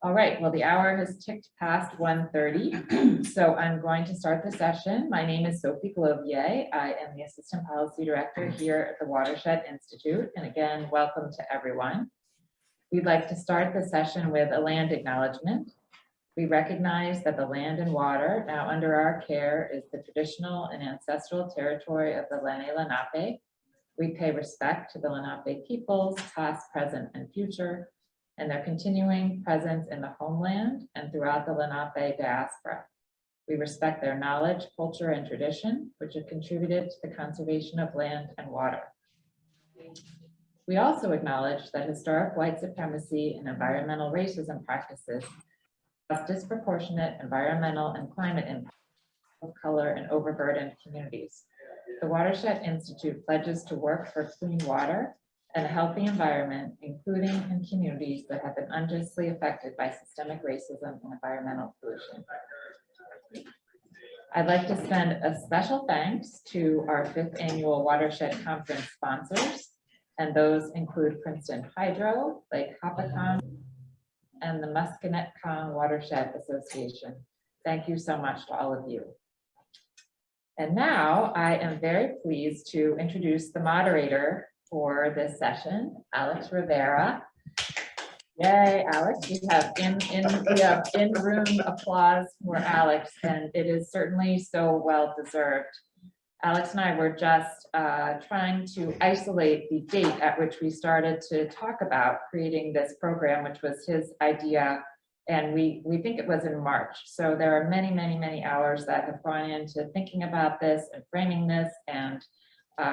All right, well, the hour has ticked past 1:30, so I'm going to start the session. My name is Sophie Glovier. I am the Assistant Policy Director here at the Watershed Institute. And again, welcome to everyone. We'd like to start the session with a land acknowledgement. We recognize that the land and water now under our care is the traditional and ancestral territory of the Lenape. We pay respect to the Lenape peoples, past, present, and future, and their continuing presence in the homeland and throughout the Lenape diaspora. We respect their knowledge, culture, and tradition, which have contributed to the conservation of land and water. We also acknowledge that historic white supremacy and environmental racism practices cause disproportionate environmental and climate impacts of color and overburdened communities. The Watershed Institute pledges to work for clean water and a healthy environment, including in communities that have been unjustly affected by systemic racism and environmental pollution. I'd like to send a special thanks to our 5th annual Watershed Conference sponsors, and those include Princeton Hydro, Lake Hopatcong, and the Musconetcong Watershed Association. Thank you so much to all of you. And now I am very pleased to introduce the moderator for this session, Alex Rivera. Yay, Alex! We have in-room applause for Alex, and it is certainly so well deserved. Alex and I were just trying to isolate the date at which we started to talk about creating this program, which was his idea, and we think it was in March. So there are many, many, many hours that have gone into thinking about this and framing this and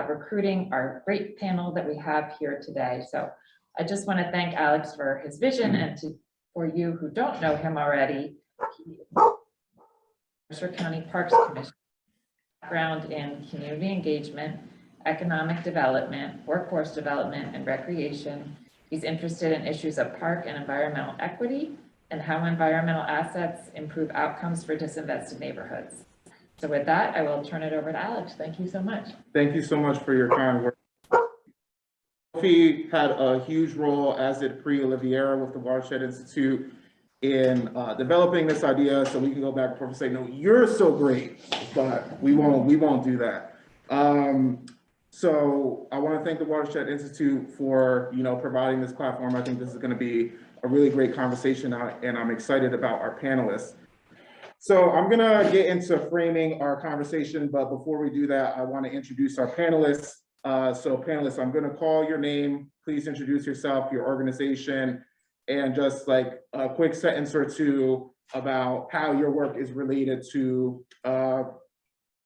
recruiting our great panel that we have here today. So I just want to thank Alex for his vision, and for you who don't know him already, he is the Mercer County Parks Commission, background in community engagement, economic development, workforce development, and recreation. He's interested in issues of park and environmental equity and how environmental assets improve outcomes for disinvested neighborhoods. So with that, I will turn it over to Alex. Thank you so much. Thank you so much for your kind words. Sophie had a huge role, as did Pri Oliveira with the Watershed Institute, in developing this idea, so we can go back and forth and say, no, you're so great, but we won't do that. So I want to thank the Watershed Institute for providing this platform. I think this is going to be a really great conversation, and I'm excited about our panelists. So I'm going to get into framing our conversation, but before we do that, I want to introduce our panelists. So panelists, I'm going to call your name. Please introduce yourself, your organization, and just like a quick sentence or two about how your work is related to what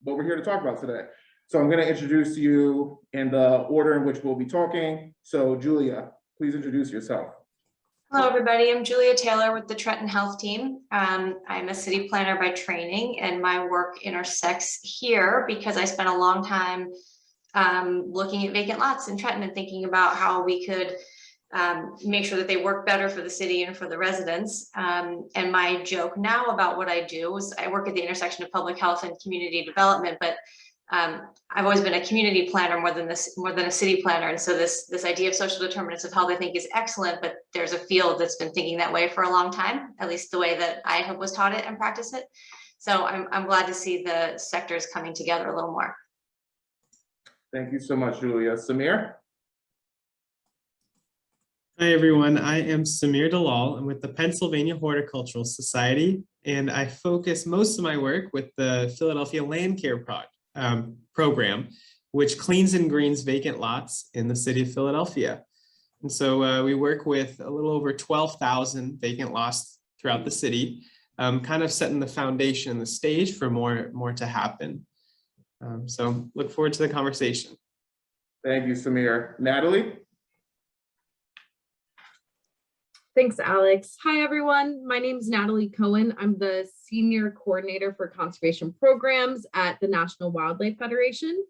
we're here to talk about today. So I'm going to introduce you in the order in which we'll be talking. So Julia, please introduce yourself. Hello, everybody. I'm Julia Taylor with the Trenton Health Team. I'm a city planner by training, and my work intersects here because I spent a long time looking at vacant lots in Trenton and thinking about how we could make sure that they work better for the city and for the residents. And my joke now about what I do is I work at the intersection of public health and community development, but I've always been a community planner more than a city planner. And so this idea of social determinants of health, I think, is excellent, but there's a field that's been thinking that way for a long time, at least the way that I was taught it and practice it. So I'm glad to see the sectors coming together a little more. Thank you so much, Julia. Samir? Hi, everyone. I am Samir Dalal. I'm with the Pennsylvania Horticultural Society, and I focus most of my work with the Philadelphia LandCare program, which cleans and greens vacant lots in the city of Philadelphia. And so we work with a little over 12,000 vacant lots throughout the city, kind of setting the foundation and the stage for more to happen. So look forward to the conversation. Thank you, Samir. Natalie? Thanks, Alex. Hi, everyone. My name is Natalie Cohen. I'm the Senior Coordinator for Conservation Programs at the National Wildlife Federation.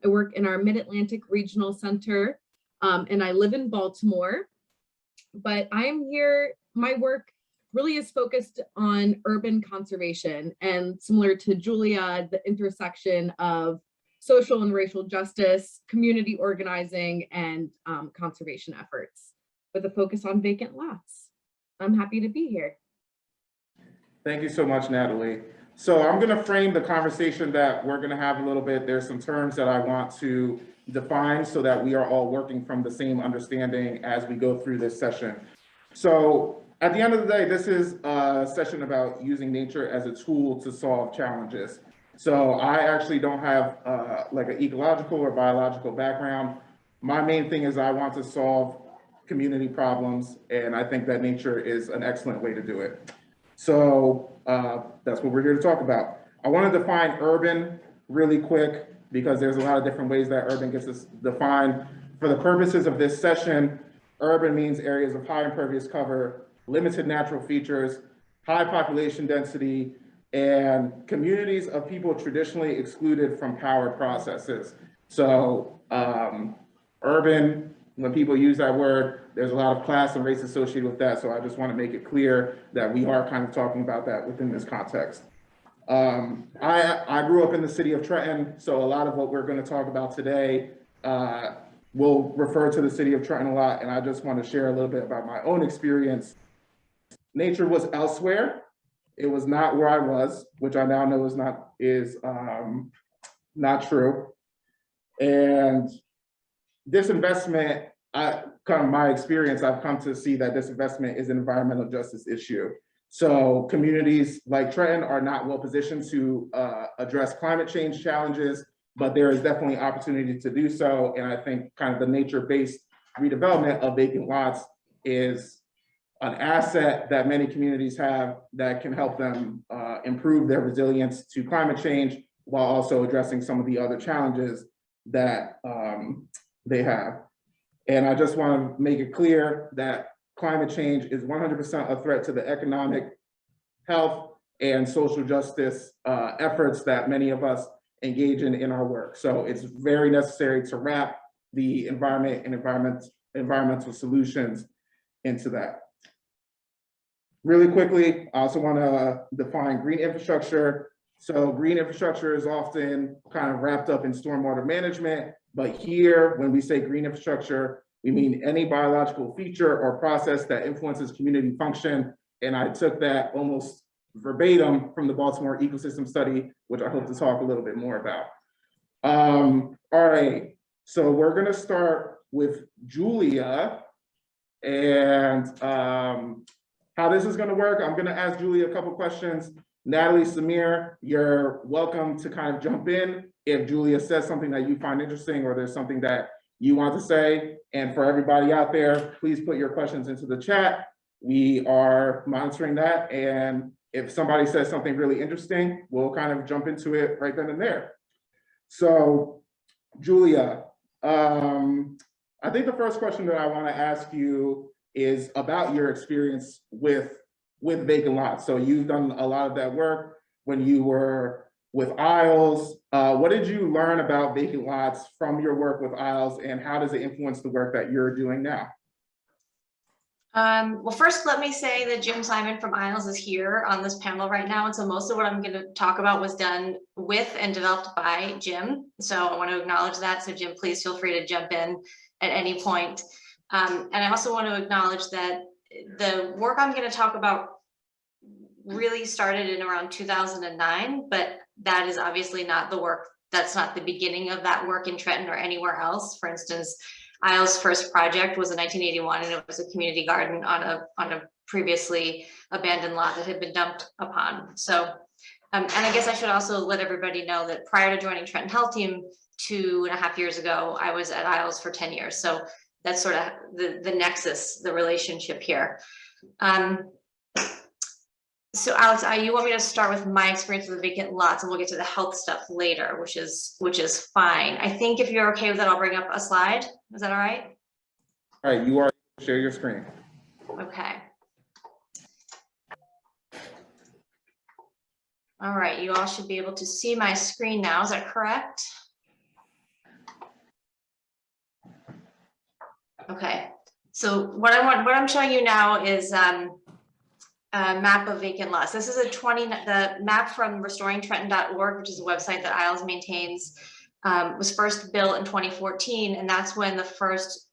I work in our Mid-Atlantic Regional Center, and I live in Baltimore. But I am here, my work really is focused on urban conservation, and similar to Julia, the intersection of social and racial justice, community organizing, and conservation efforts, with a focus on vacant lots. I'm happy to be here. Thank you so much, Natalie. So I'm going to frame the conversation that we're going to have a little bit. There's some terms that I want to define so that we are all working from the same understanding as we go through this session. So at the end of the day, this is a session about using nature as a tool to solve challenges. So I actually don't have like an ecological or biological background. My main thing is I want to solve community problems, and I think that nature is an excellent way to do it. So that's what we're here to talk about. I want to define urban really quick because there's a lot of different ways that urban gets defined. For the purposes of this session, urban means areas of high impervious cover, limited natural features, high population density, and communities of people traditionally excluded from power processes. So urban, when people use that word, there's a lot of class and race associated with that. So I just want to make it clear that we are kind of talking about that within this context. I grew up in the city of Trenton, so a lot of what we're going to talk about today will refer to the city of Trenton a lot, and I just want to share a little bit about my own experience. Nature was elsewhere. It was not where I was, which I now know is not true. And this investment, kind of my experience, I've come to see that this investment is an environmental justice issue. So communities like Trenton are not well positioned to address climate change challenges, but there is definitely opportunity to do so. And I think kind of the nature-based redevelopment of vacant lots is an asset that many communities have that can help them improve their resilience to climate change while also addressing some of the other challenges that they have. And I just want to make it clear that climate change is 100% a threat to the economic, health, and social justice efforts that many of us engage in our work. So it's very necessary to wrap the environment and environmental solutions into that. Really quickly, I also want to define green infrastructure. So green infrastructure is often kind of wrapped up in stormwater management, but here, when we say green infrastructure, we mean any biological feature or process that influences community function. And I took that almost verbatim from the Baltimore ecosystem study, which I hope to talk a little bit more about. All right, so we're gonna start with Julia and how this is gonna work. I'm gonna ask Julia a couple questions. Natalie, Samir, you're welcome to kind of jump in if Julia says something that you find interesting or there's something that you want to say. And for everybody out there, please put your questions into the chat. We are monitoring that. And if somebody says something really interesting, we'll kind of jump into it right then and there. So Julia, I think the first question that I want to ask you is about your experience with vacant lots. So you've done a lot of that work when you were with Isles. What did you learn about vacant lots from your work with Isles, and how does it influence the work that you're doing now? Well, first, let me say that Jim Simon from Isles is here on this panel right now. And so most of what I'm going to talk about was done with and developed by Jim. So I want to acknowledge that. So Jim, please feel free to jump in at any point. And I also want to acknowledge that the work I'm going to talk about really started in around 2009, but that is obviously not the work. That's not the beginning of that work in Trenton or anywhere else. For instance, Isles' first project was in 1981, and it was a community garden on a previously abandoned lot that had been dumped upon. So, and I guess I should also let everybody know that prior to joining Trenton Health Team 2.5 years ago, I was at Isles for 10 years. So that's sort of the nexus, the relationship here. So Alex, you want me to start with my experience with the vacant lots, and we'll get to the health stuff later, which is fine. I think if you're okay with that, I'll bring up a slide. Is that all right? All right, you are able to share your screen. Okay. All right, you all should be able to see my screen now. Is that correct? Okay. So what I'm showing you now is a map of vacant lots. This is the map from restoringtrenton.org, which is a website that Isles maintains. Was first built in 2014, and that's when the first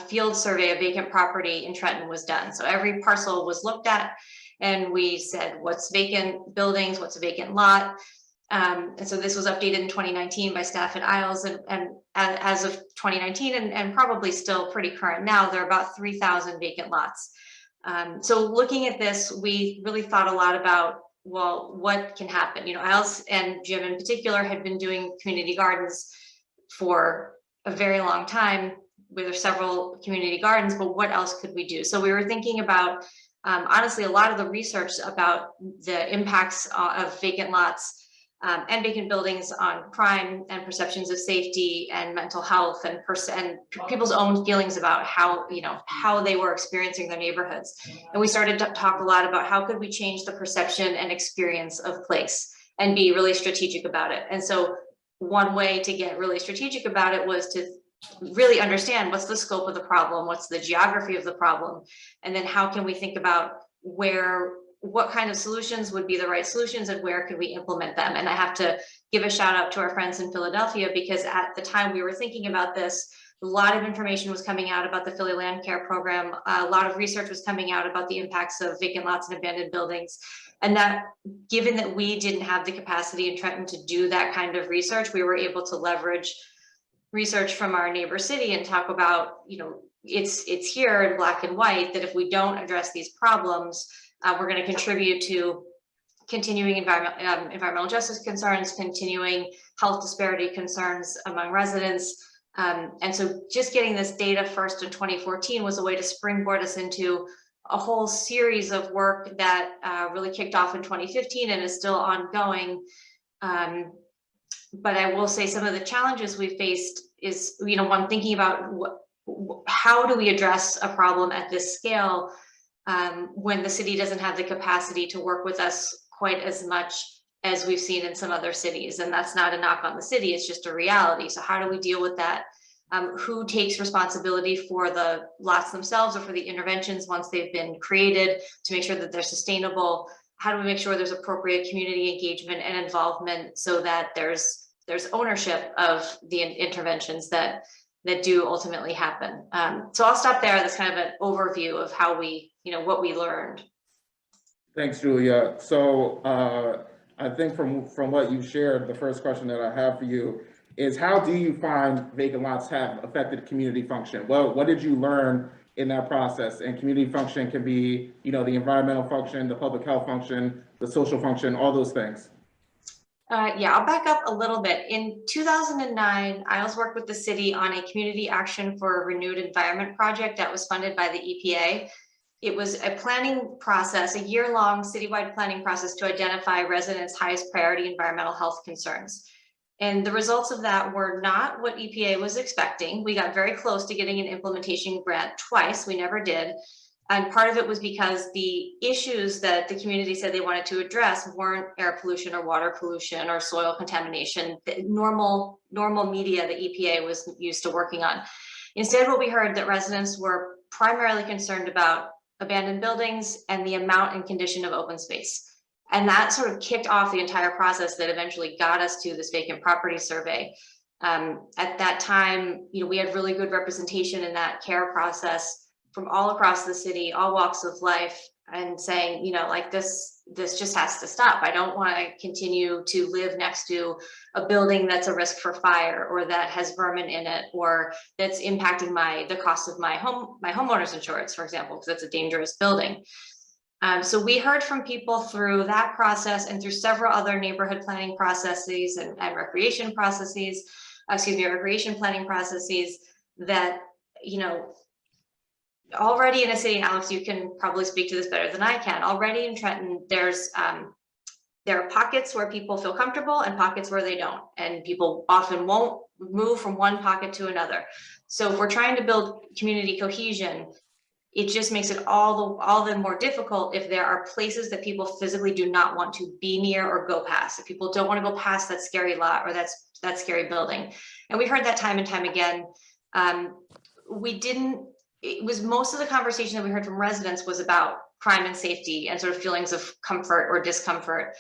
field survey of vacant property in Trenton was done. So every parcel was looked at and we said, what's vacant buildings, what's a vacant lot? And so this was updated in 2019 by staff at Isles, and as of 2019 and probably still pretty current now, there are about 3,000 vacant lots. So looking at this, we really thought a lot about, well, what can happen? You know, Isles and Jim in particular had been doing community gardens for a very long time, with several community gardens, but what else could we do? So we were thinking about, honestly, a lot of the research about the impacts of vacant lots and vacant buildings on crime and perceptions of safety and mental health and people's own feelings about how, you know, how they were experiencing their neighborhoods. And we started to talk a lot about how could we change the perception and experience of place and be really strategic about it. And so one way to get really strategic about it was to really understand what's the scope of the problem, what's the geography of the problem, and then how can we think about what kind of solutions would be the right solutions and where could we implement them. And I have to give a shout out to our friends in Philadelphia, because at the time we were thinking about this, a lot of information was coming out about the Philly LandCare program. A lot of research was coming out about the impacts of vacant lots and abandoned buildings. And that, given that we didn't have the capacity in Trenton to do that kind of research, we were able to leverage research from our neighbor city and talk about, you know, it's here in black and white that if we don't address these problems, we're going to contribute to continuing environmental justice concerns, continuing health disparity concerns among residents. And so just getting this data first in 2014 was a way to springboard us into a whole series of work that really kicked off in 2015 and is still ongoing. But I will say some of the challenges we faced is, you know, one, thinking about how do we address a problem at this scale when the city doesn't have the capacity to work with us quite as much as we've seen in some other cities. And that's not a knock on the city, it's just a reality. So how do we deal with that? Who takes responsibility for the lots themselves or for the interventions once they've been created to make sure that they're sustainable? How do we make sure there's appropriate community engagement and involvement so that there's ownership of the interventions that do ultimately happen? So I'll stop there. That's kind of an overview of how we, you know, what we learned. Thanks, Julia. So I think from what you shared, the first question that I have for you is, how do you find vacant lots have affected community function? Well, what did you learn in that process? And community function can be, you know, the environmental function, the public health function, the social function, all those things. Yeah, I'll back up a little bit. In 2009, Isles worked with the city on a community action for a renewed environment project that was funded by the EPA. It was a planning process, a year-long citywide planning process to identify residents' highest priority environmental health concerns. And the results of that were not what EPA was expecting. We got very close to getting an implementation grant twice. We never did. And part of it was because the issues that the community said they wanted to address weren't air pollution or water pollution or soil contamination, the normal media that EPA was used to working on. Instead, what we heard that residents were primarily concerned about abandoned buildings and the amount and condition of open space. And that sort of kicked off the entire process that eventually got us to this vacant property survey. At that time, you know, we had really good representation in that care process from all across the city, all walks of life, and saying, you know, like this just has to stop. I don't want to continue to live next to a building that's a risk for fire, or that has vermin in it, or that's impacting the cost of my homeowner's insurance, for example, because it's a dangerous building. So we heard from people through that process and through several other neighborhood planning processes and recreation planning processes that, you know, already in a city, Alex, you can probably speak to this better than I can. Already in Trenton, there are pockets where people feel comfortable and pockets where they don't, and people often won't move from one pocket to another. So if we're trying to build community cohesion, it just makes it all the more difficult if there are places that people physically do not want to be near or go past. If people don't want to go past that scary lot or that scary building. And we heard that time and time again. It was most of the conversation that we heard from residents was about crime and safety and sort of feelings of comfort or discomfort.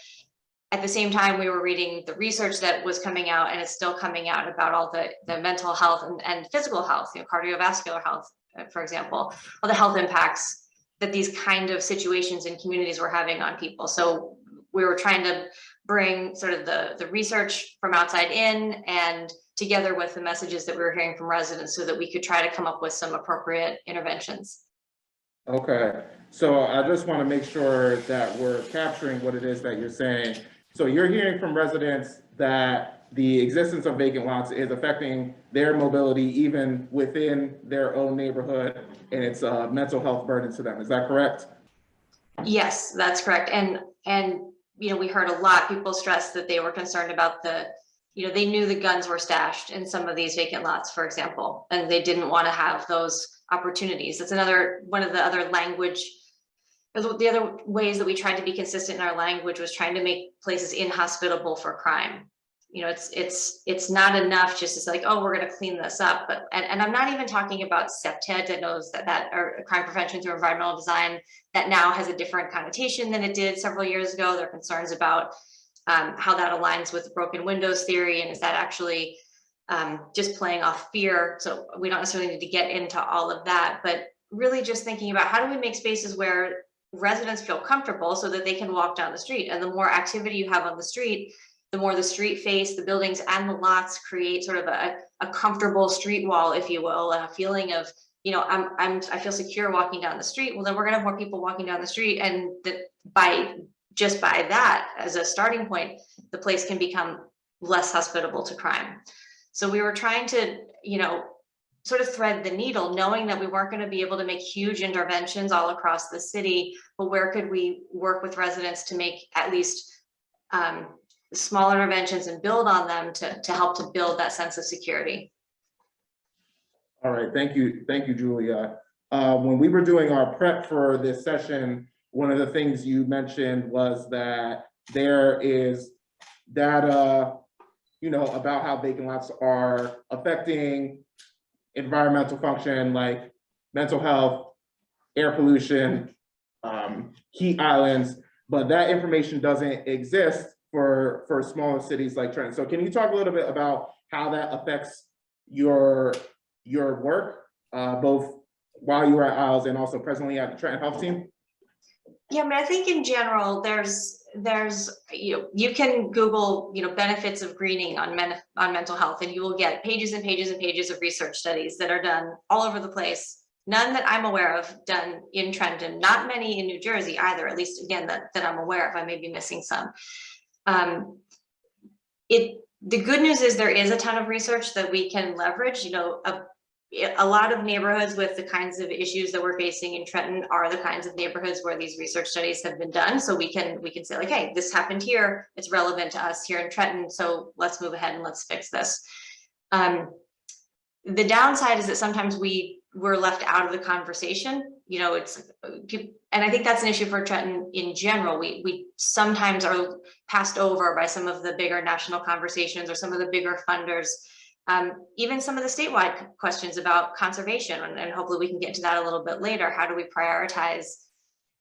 at the same time, we were reading the research that was coming out, and it's still coming out about all the mental health and physical health, cardiovascular health, for example, all the health impacts that these kind of situations in communities were having on people. So we were trying to bring sort of the research from outside in and together with the messages that we were hearing from residents so that we could try to come up with some appropriate interventions. Okay, so I just want to make sure that we're capturing what it is that you're saying. So you're hearing from residents that the existence of vacant lots is affecting their mobility even within their own neighborhood, and it's a mental health burden to them. Is that correct? Yes, that's correct. And we heard a lot, people stressed that they were concerned about they knew the guns were stashed in some of these vacant lots, for example, and they didn't want to have those opportunities. That's one of the other ways that we tried to be consistent in our language was trying to make places inhospitable for crime. It's not enough just to say like, oh, we're going to clean this up. But and I'm not even talking about SEPTED that knows that or crime prevention through environmental design that now has a different connotation than it did several years ago. There are concerns about how that aligns with the broken windows theory, and is that actually just playing off fear? So we don't necessarily need to get into all of that, but really just thinking about how do we make spaces where residents feel comfortable so that they can walk down the street. And the more activity you have on the street, the more the street face, the buildings and the lots create sort of a comfortable street wall, if you will, a feeling of, I feel secure walking down the street. Well, then we're gonna have more people walking down the street, and by that as a starting point, the place can become less hospitable to crime. So we were trying to, sort of thread the needle, knowing that we weren't going to be able to make huge interventions all across the city, but where could we work with residents to make at least small interventions and build on them to help to build that sense of security. All right, thank you, Julia. When we were doing our prep for this session, one of the things you mentioned was that there is data, about how vacant lots are affecting environmental function like mental health, air pollution, heat islands, but that information doesn't exist for smaller cities like Trenton. So can you talk a little bit about how that affects your work, both while you were at Isles and also presently at the Trenton Health Team? Yeah, I mean, I think in general, there's you can Google benefits of greening on mental health, and you will get pages and pages and pages of research studies that are done all over the place. None that I'm aware of done in Trenton, not many in New Jersey either, at least again that I'm aware of. I may be missing some. The good news is there is a ton of research that we can leverage. A lot of neighborhoods with the kinds of issues that we're facing in Trenton are the kinds of neighborhoods where these research studies have been done. So we can say like, hey, this happened here. It's relevant to us here in Trenton. So let's move ahead and let's fix this. The downside is that sometimes we're left out of the conversation. And I think that's an issue for Trenton in general. We sometimes are passed over by some of the bigger national conversations or some of the bigger funders. Even some of the statewide questions about conservation, and hopefully we can get to that a little bit later. How do we prioritize?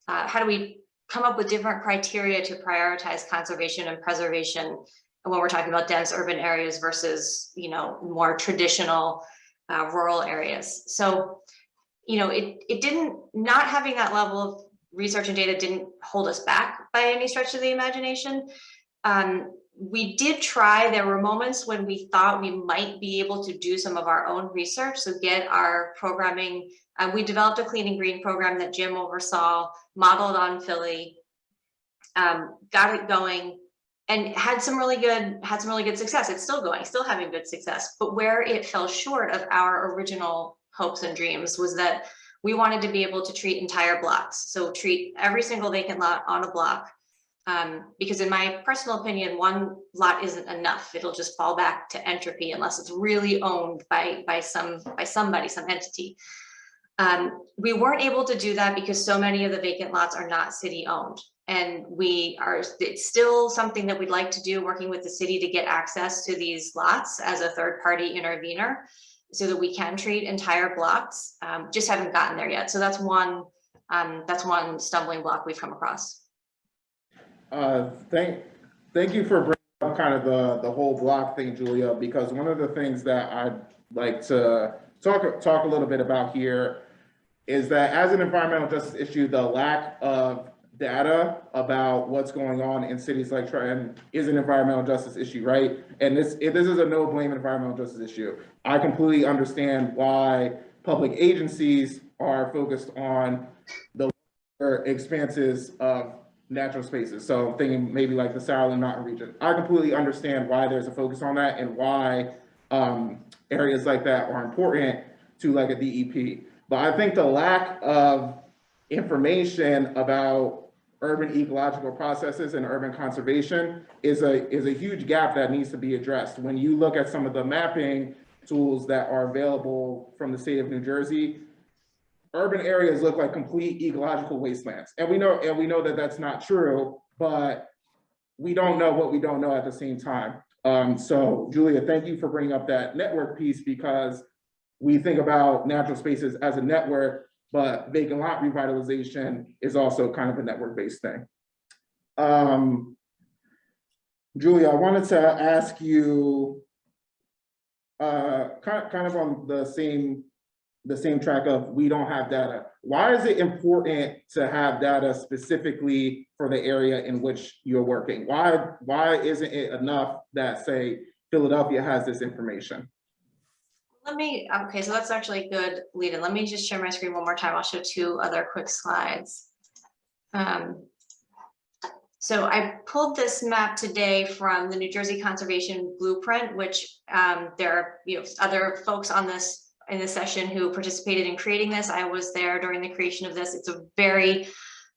How do we come up with different criteria to prioritize conservation and preservation when we're talking about dense urban areas versus, more traditional rural areas? So, it didn't, not having that level of research and data didn't hold us back by any stretch of the imagination. We did try, there were moments when we thought we might be able to do some of our own research, so get our programming. We developed a clean and green program that Jim oversaw, modeled on Philly, got it going, and had some really good success. It's still going, still having good success. But where it fell short of our original hopes and dreams was that we wanted to be able to treat entire blocks. So treat every single vacant lot on a block. Because in my personal opinion, one lot isn't enough. It'll just fall back to entropy unless it's really owned by somebody, some entity. We weren't able to do that because so many of the vacant lots are not city owned. And it's still something that we'd like to do, working with the city to get access to these lots as a third party intervener so that we can treat entire blocks. Just haven't gotten there yet. So that's one stumbling block we've come across. Thank you for bringing up kind of the whole block thing, Julia, because one of the things that I'd like to talk a little bit about here is that as an environmental justice issue, the lack of data about what's going on in cities like Trenton is an environmental justice issue, right? And this is a no blame environmental justice issue. I completely understand why public agencies are focused on the expanses of natural spaces. So I'm thinking maybe like the Sauerland Mountain region. I completely understand why there's a focus on that and why areas like that are important to like a DEP. But I think the lack of information about urban ecological processes and urban conservation is a huge gap that needs to be addressed. When you look at some of the mapping tools that are available from the state of New Jersey, urban areas look like complete ecological wastelands. And we know that that's not true, but we don't know what we don't know at the same time. So Julia, thank you for bringing up that network piece, because we think about natural spaces as a network, but vacant lot revitalization is also kind of a network-based thing. Julia, I wanted to ask you kind of on the same track of we don't have data. Why is it important to have data specifically for the area in which you're working? Why isn't it enough that, say, Philadelphia has this information? Okay, so that's actually a good lead in. Let me just share my screen one more time. I'll show 2 other quick slides. So I pulled this map today from the New Jersey Conservation Blueprint, which there are other folks on this in this session who participated in creating this. I was there during the creation of this. It's a very,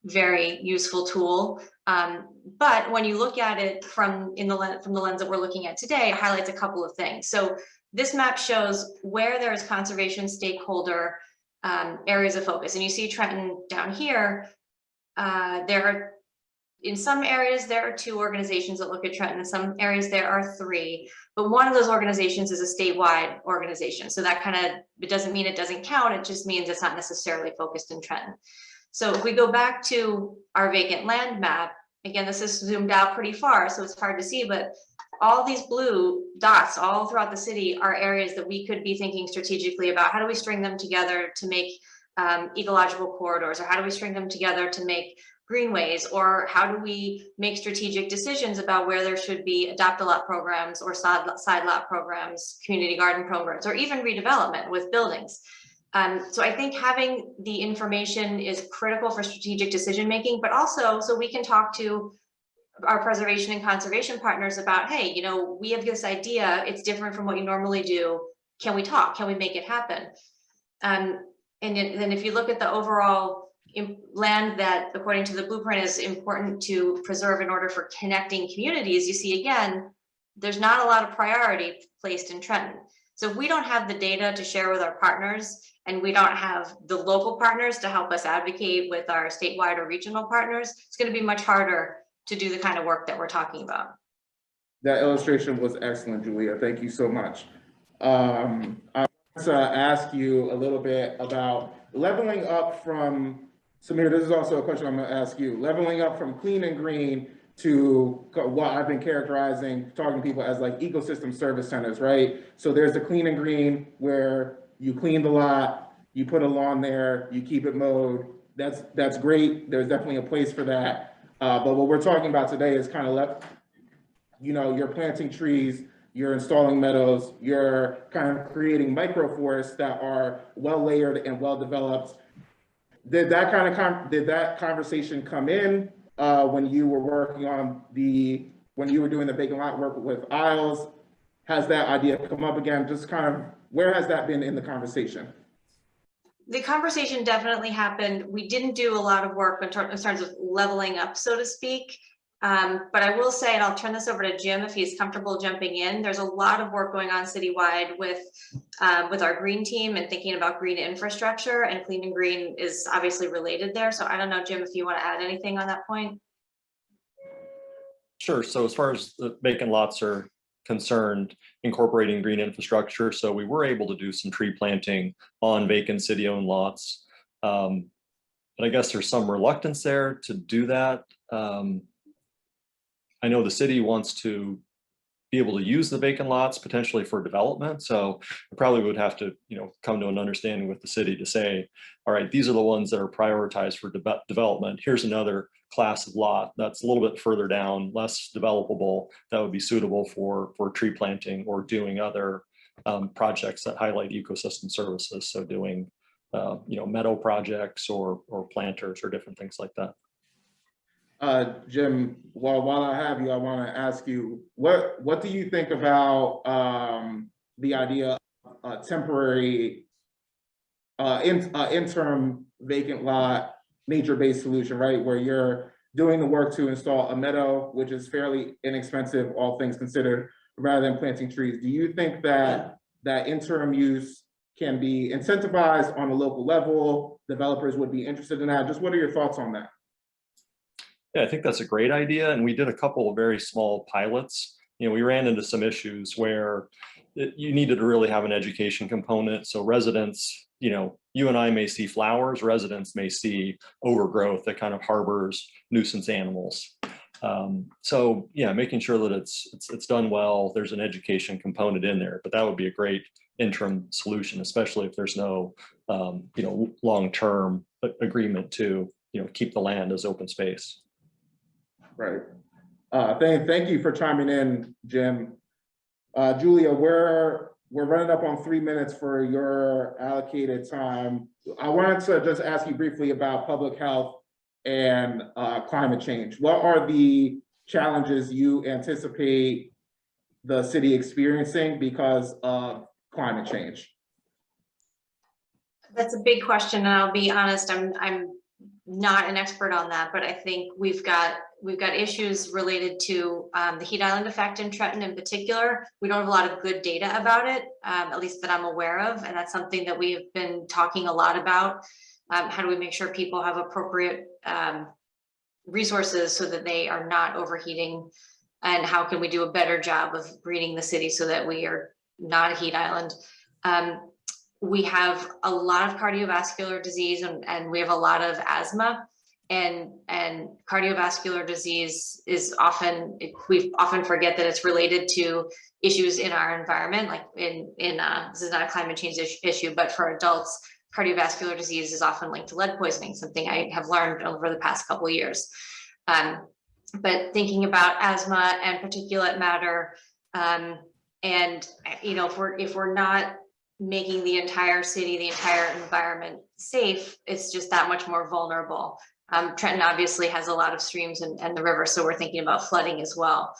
very useful tool. But when you look at it from the lens that we're looking at today, it highlights a couple of things. So this map shows where there is conservation stakeholder areas of focus. And you see Trenton down here. In some areas, there are 2 organizations that look at Trenton. In some areas, there are 3. But one of those organizations is a statewide organization. So that it doesn't mean it doesn't count. It just means it's not necessarily focused in Trenton. So if we go back to our vacant land map, again, this is zoomed out pretty far, so it's hard to see, but all these blue dots all throughout the city are areas that we could be thinking strategically about. How do we string them together to make ecological corridors, or how do we string them together to make greenways, or how do we make strategic decisions about where there should be adopt-a-lot programs or side lot programs, community garden programs, or even redevelopment with buildings. So I think having the information is critical for strategic decision making, but also so we can talk to our preservation and conservation partners about, hey, we have this idea, it's different from what you normally do. Can we talk? Can we make it happen? And then if you look at the overall land that, according to the blueprint, is important to preserve in order for connecting communities, you see, again, there's not a lot of priority placed in Trenton. So if we don't have the data to share with our partners, and we don't have the local partners to help us advocate with our statewide or regional partners, it's going to be much harder to do the kind of work that we're talking about. That illustration was excellent, Julia. Thank you so much. I want to ask you a little bit about leveling up from, Samir, this is also a question I'm going to ask you, leveling up from clean and green to what I've been characterizing, talking to people as like ecosystem service centers, right? So there's the clean and green where you clean the lot, you put a lawn there, you keep it mowed. That's great. There's definitely a place for that. But what we're talking about today is kind of you're planting trees, you're installing meadows, you're kind of creating microforests that are well layered and well developed. Did that conversation come in when you were working on when you were doing the vacant lot work with Isles? Has that idea come up again? Just kind of, where has that been in the conversation? The conversation definitely happened. We didn't do a lot of work in terms of leveling up, so to speak. But I will say, and I'll turn this over to Jim if he's comfortable jumping in, there's a lot of work going on citywide with our green team and thinking about green infrastructure, and clean and green is obviously related there. So I don't know, Jim, if you want to add anything on that point. Sure. So as far as the vacant lots are concerned, incorporating green infrastructure. So we were able to do some tree planting on vacant city-owned lots. But I guess there's some reluctance there to do that. I know the city wants to be able to use the vacant lots potentially for development. So I probably would have to, come to an understanding with the city to say, all right, these are the ones that are prioritized for development. Here's another class of lot that's a little bit further down, less developable, that would be suitable for tree planting or doing other projects that highlight ecosystem services. So doing, meadow projects or planters or different things like that. Jim, while I have you, I want to ask you, what do you think about the idea of temporary interim vacant lot nature-based solution, right? Where you're doing the work to install a meadow, which is fairly inexpensive, all things considered, rather than planting trees. Do you think that that interim use can be incentivized on a local level? Developers would be interested in that. Just what are your thoughts on that? Yeah, I think that's a great idea. And we did a couple of very small pilots. We ran into some issues where you needed to really have an education component. So residents, you and I may see flowers, residents may see overgrowth that kind of harbors nuisance animals. So yeah, making sure that it's done well, there's an education component in there, but that would be a great interim solution, especially if there's no, long-term agreement to, keep the land as open space. Right. Thank you for chiming in, Jim. Julia, we're running up on 3 minutes for your allocated time. I wanted to just ask you briefly about public health and climate change. What are the challenges you anticipate the city experiencing because of climate change? That's a big question, and I'll be honest, I'm not an expert on that, but I think we've got issues related to the heat island effect in Trenton in particular. We don't have a lot of good data about it, at least that I'm aware of, and that's something that we have been talking a lot about. How do we make sure people have appropriate resources so that they are not overheating, and how can we do a better job of greening the city so that we are not a heat island? We have a lot of cardiovascular disease and we have a lot of asthma, and cardiovascular disease is we often forget that it's related to issues in our environment. Like this is not a climate change issue, but for adults, cardiovascular disease is often linked to lead poisoning, something I have learned over the past couple of years. But thinking about asthma and particulate matter, and if we're not making the entire city, the entire environment safe, it's just that much more vulnerable. Trenton obviously has a lot of streams and the river, so we're thinking about flooding as well.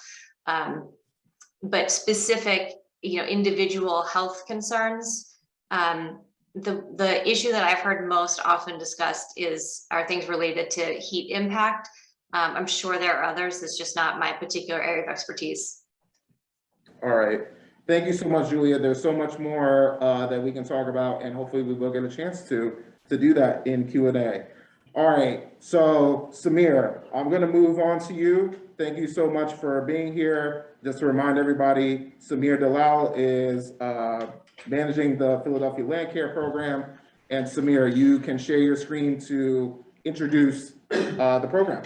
But specific, individual health concerns, the issue that I've heard most often discussed are things related to heat impact. I'm sure there are others. It's just not my particular area of expertise. All right. Thank you so much, Julia. There's so much more that we can talk about, and hopefully we will get a chance to do that in Q&A. All right, so Samir, I'm gonna move on to you. Thank you so much for being here. Just to remind everybody, Samir Dalal is managing the Philadelphia LandCare program. And Samir, you can share your screen to introduce the program.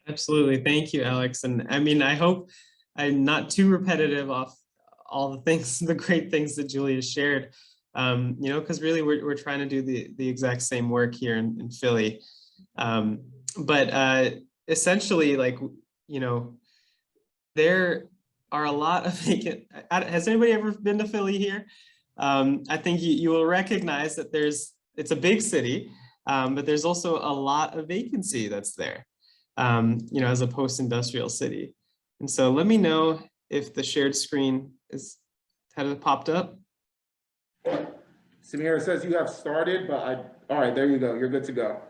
Absolutely, thank you, Alex. And I mean, I hope I'm not too repetitive off all the things, the great things that Julia shared, because really we're trying to do the exact same work here in Philly. But essentially, there are a lot of vacant. Has anybody ever been to Philly here? I think you will recognize that it's a big city, but there's also a lot of vacancy that's there, as a post-industrial city. And so let me know if the shared screen had it popped up. Samir, it says you have started, but all right, there you go. You're good to go.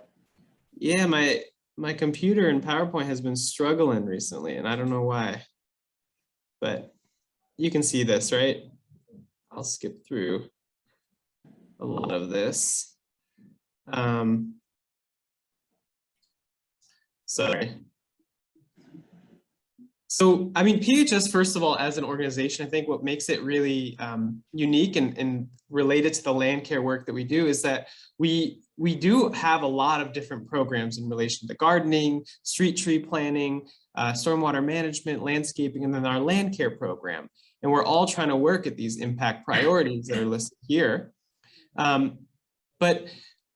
Yeah, my computer and PowerPoint has been struggling recently, and I don't know why. But you can see this, right? I'll skip through a lot of this. Sorry. So, I mean, PHS, first of all, as an organization, I think what makes it really unique and related to the land care work that we do is that we do have a lot of different programs in relation to gardening, street tree planting, stormwater management, landscaping, and then our land care program. And we're all trying to work at these impact priorities that are listed here. But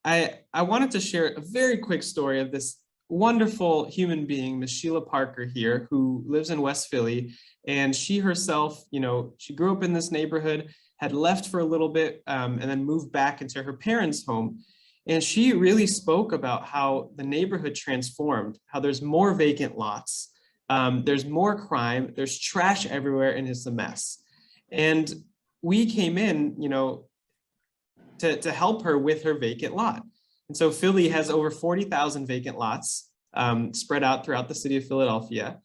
I wanted to share a very quick story of this wonderful human being, Miss Sheila Parker here, who lives in West Philly. And she herself, you know, she grew up in this neighborhood, had left for a little bit, and then moved back into her parents' home. And she really spoke about how the neighborhood transformed, how there's more vacant lots, there's more crime, there's trash everywhere, and it's a mess. And we came in, you know, to help her with her vacant lot. And so Philly has over 40,000 vacant lots spread out throughout the city of Philadelphia.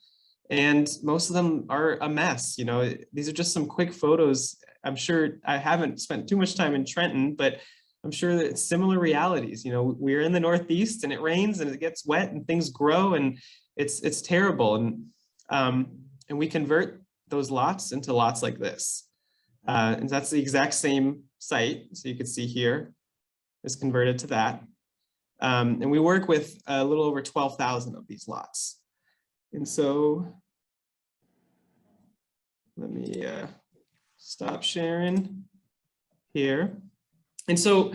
And most of them are a mess. You know, these are just some quick photos. I'm sure I haven't spent too much time in Trenton, but I'm sure that it's similar realities. You know, we're in the Northeast and it rains and it gets wet and things grow and it's terrible. And we convert those lots into lots like this. And that's the exact same site. So you can see here is converted to that. And we work with a little over 12,000 of these lots. And so let me stop sharing here. And so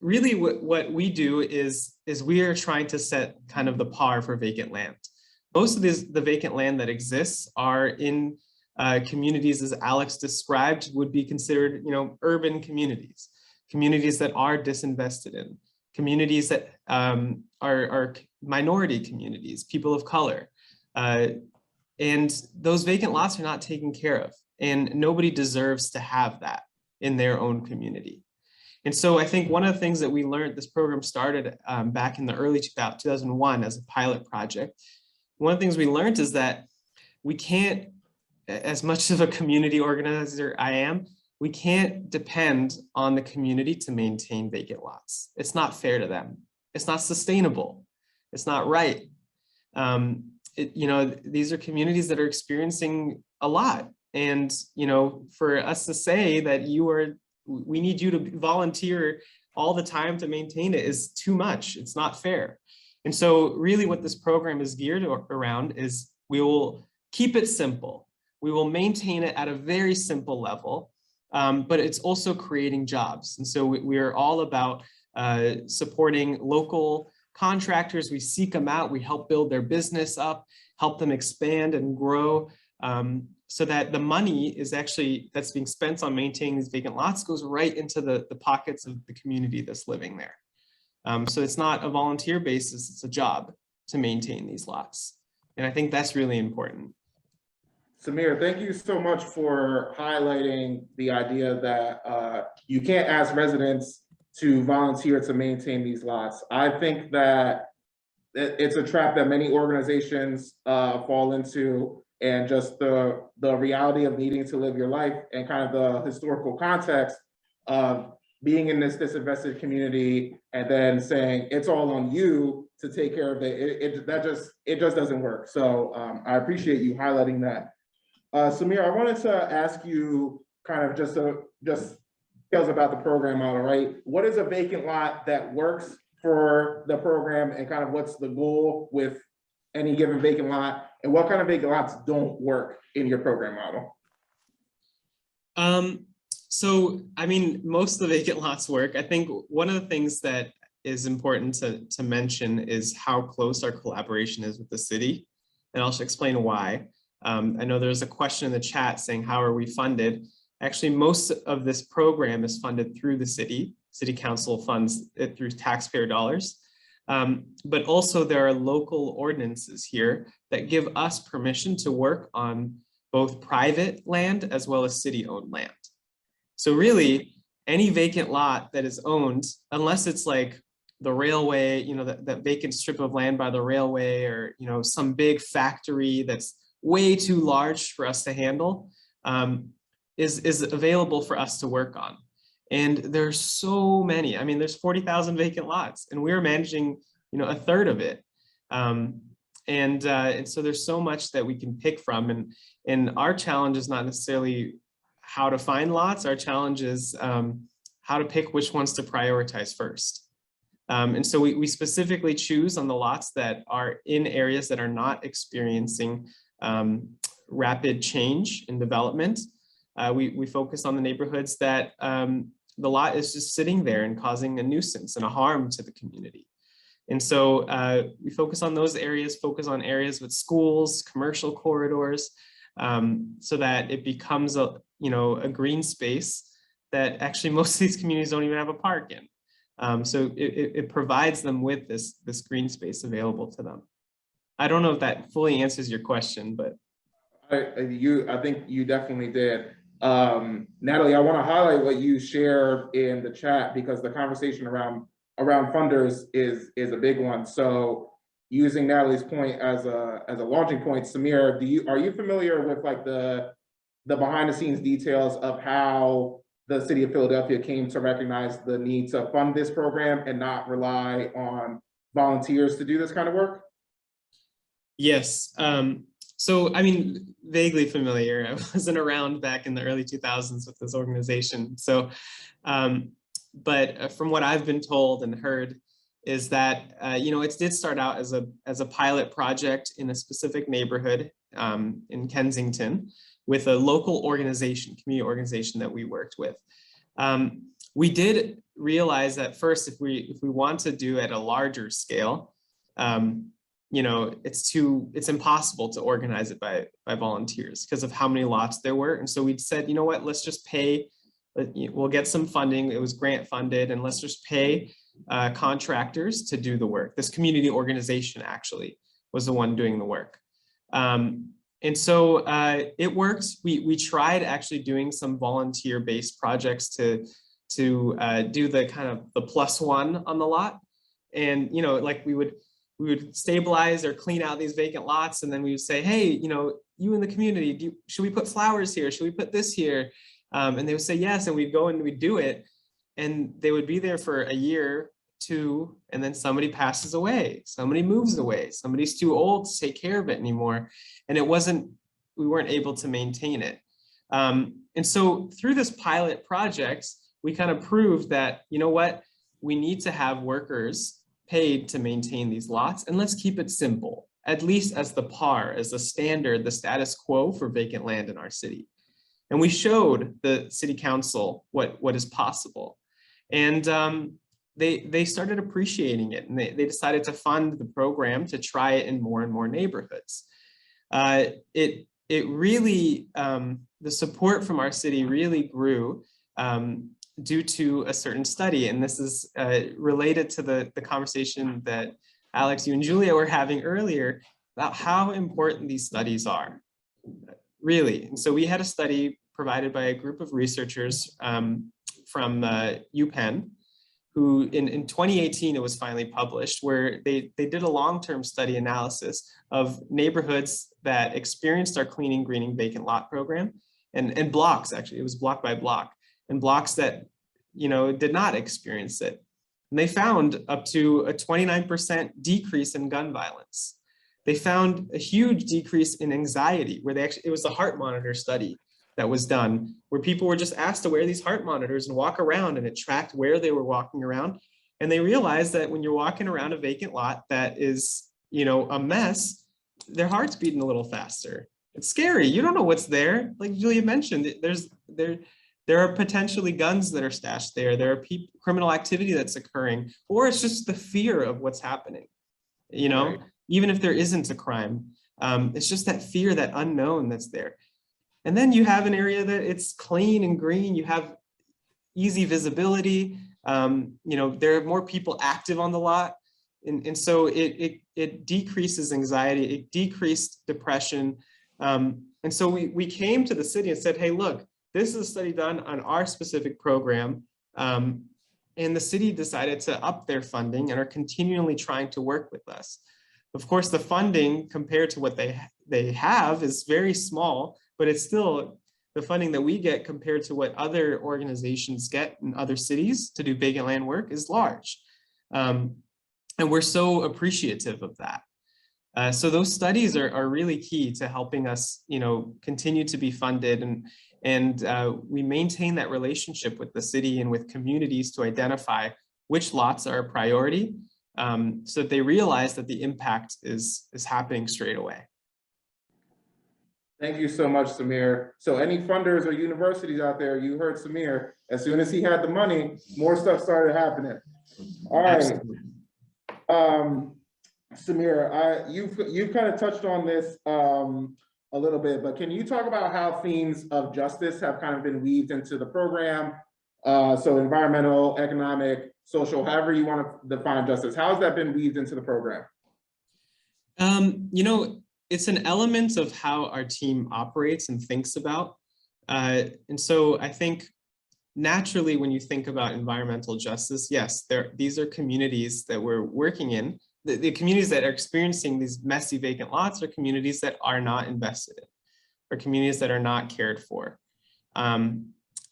really what we do is we are trying to set kind of the par for vacant land. Most of the vacant land that exists are in communities, as Alex described, would be considered, you know, urban communities, communities that are disinvested in, communities that are minority communities, people of color. And those vacant lots are not taken care of, and nobody deserves to have that in their own community. And so I think one of the things that we learned, this program started back in the early 2001 as a pilot project. One of the things we learned is that we can't, as much of a community organizer I am, we can't depend on the community to maintain vacant lots. It's not fair to them. It's not sustainable. It's not right. You know, these are communities that are experiencing a lot. And, you know, for us to say that we need you to volunteer all the time to maintain it is too much. It's not fair. And so really what this program is geared around is we will keep it simple. We will maintain it at a very simple level, but it's also creating jobs. And so we are all about supporting local contractors. We seek them out, we help build their business up, help them expand and grow, so that the money is actually that's being spent on maintaining these vacant lots goes right into the pockets of the community that's living there. So it's not a volunteer basis, it's a job to maintain these lots. And I think that's really important. Samir, thank you so much for highlighting the idea that you can't ask residents to volunteer to maintain these lots. I think that it's a trap that many organizations fall into, and just the reality of needing to live your life and kind of the historical context of being in this disinvested community and then saying it's all on you to take care of it. It just doesn't work. So I appreciate you highlighting that. Samir, I wanted to ask you kind of just details about the program model, right? What is a vacant lot that works for the program, and kind of what's the goal with any given vacant lot, and what kind of vacant lots don't work in your program model? So, I mean, most of the vacant lots work. I think one of the things that is important to mention is how close our collaboration is with the city, and I'll explain why. I know there's a question in the chat saying, how are we funded? Actually, most of this program is funded through the city. City Council funds it through taxpayer dollars. But also there are local ordinances here that give us permission to work on both private land as well as city-owned land. So really, any vacant lot that is owned, unless it's like the railway, you know, that vacant strip of land by the railway, or, you know, some big factory that's way too large for us to handle, is available for us to work on. And there's so many. I mean, there's 40,000 vacant lots, and we're managing, you know, a third of it. And so there's so much that we can pick from, and our challenge is not necessarily how to find lots. Our challenge is how to pick which ones to prioritize first. And so we specifically choose on the lots that are in areas that are not experiencing rapid change in development. We focus on the neighborhoods that the lot is just sitting there and causing a nuisance and a harm to the community. And so we focus on those areas, focus on areas with schools, commercial corridors, so that it becomes a green space that actually most of these communities don't even have a park in. So it provides them with this green space available to them. I don't know if that fully answers your question, but. I think you definitely did. Natalie, I want to highlight what you shared in the chat, because the conversation around funders is a big one. So using Natalie's point as a launching point, Samir, are you familiar with like the behind the scenes details of how the city of Philadelphia came to recognize the need to fund this program and not rely on volunteers to do this kind of work? Yes. So, I mean, vaguely familiar. I wasn't around back in the early 2000s with this organization. So, but from what I've been told and heard is that, it did start out as a pilot project in a specific neighborhood in Kensington with a local organization, community organization that we worked with. We did realize at first, if we want to do at a larger scale, it's impossible to organize it by volunteers because of how many lots there were. And so we said, you know what, let's just pay, we'll get some funding. It was grant funded, and let's just pay contractors to do the work. This community organization actually was the one doing the work. And so it works. We tried actually doing some volunteer-based projects to do the kind of the +1 on the lot. And, like we would stabilize or clean out these vacant lots. And then we would say, hey, you in the community, should we put flowers here? Should we put this here? And they would say yes. And we'd go and we'd do it. And they would be there for a year, 2, and then somebody passes away. Somebody moves away. Somebody's too old to take care of it anymore. And we weren't able to maintain it. And so through this pilot project, we kind of proved that, we need to have workers paid to maintain these lots, and let's keep it simple, at least as the par, as the standard, the status quo for vacant land in our city. And we showed the city council what is possible. And they started appreciating it, and they decided to fund the program to try it in more and more neighborhoods. It really, the support from our city really grew due to a certain study. And this is related to the conversation that Alex, you and Julia were having earlier about how important these studies are, really. And so we had a study provided by a group of researchers from UPenn, who in 2018, it was finally published, where they did a long-term study analysis of neighborhoods that experienced our cleaning, greening, vacant lot program, and blocks, actually, it was block by block, and blocks that, did not experience it. And they found up to a 29% decrease in gun violence. They found a huge decrease in anxiety, where it was a heart monitor study that was done, where people were just asked to wear these heart monitors and walk around, and it tracked where they were walking around. And they realized that when you're walking around a vacant lot that is, a mess, their heart's beating a little faster. It's scary. You don't know what's there. Like Julia mentioned, there are potentially guns that are stashed there. There are criminal activity that's occurring, or it's just the fear of what's happening. Right. Even if there isn't a crime, it's just that fear, that unknown that's there. And then you have an area that it's clean and green. You have easy visibility. There are more people active on the lot. And so it decreases anxiety, it decreased depression. And so we came to the city and said, hey, look, this is a study done on our specific program. And the city decided to up their funding and are continually trying to work with us. Of course, the funding compared to what they have is very small, but it's still the funding that we get compared to what other organizations get in other cities to do vacant land work is large. And we're so appreciative of that. So those studies are really key to helping us, continue to be funded, and we maintain that relationship with the city and with communities to identify which lots are a priority, so that they realize that the impact is happening straight away. Thank you so much, Samir. So any funders or universities out there, you heard Samir, as soon as he had the money, more stuff started happening. All right. Absolutely. Samir, you've kind of touched on this a little bit, but can you talk about how themes of justice have kind of been weaved into the program? So environmental, economic, social, however you want to define justice, how has that been weaved into the program? It's an element of how our team operates and thinks about. And so I think naturally, when you think about environmental justice, yes, these are communities that we're working in. The communities that are experiencing these messy vacant lots are communities that are not invested in, or communities that are not cared for. And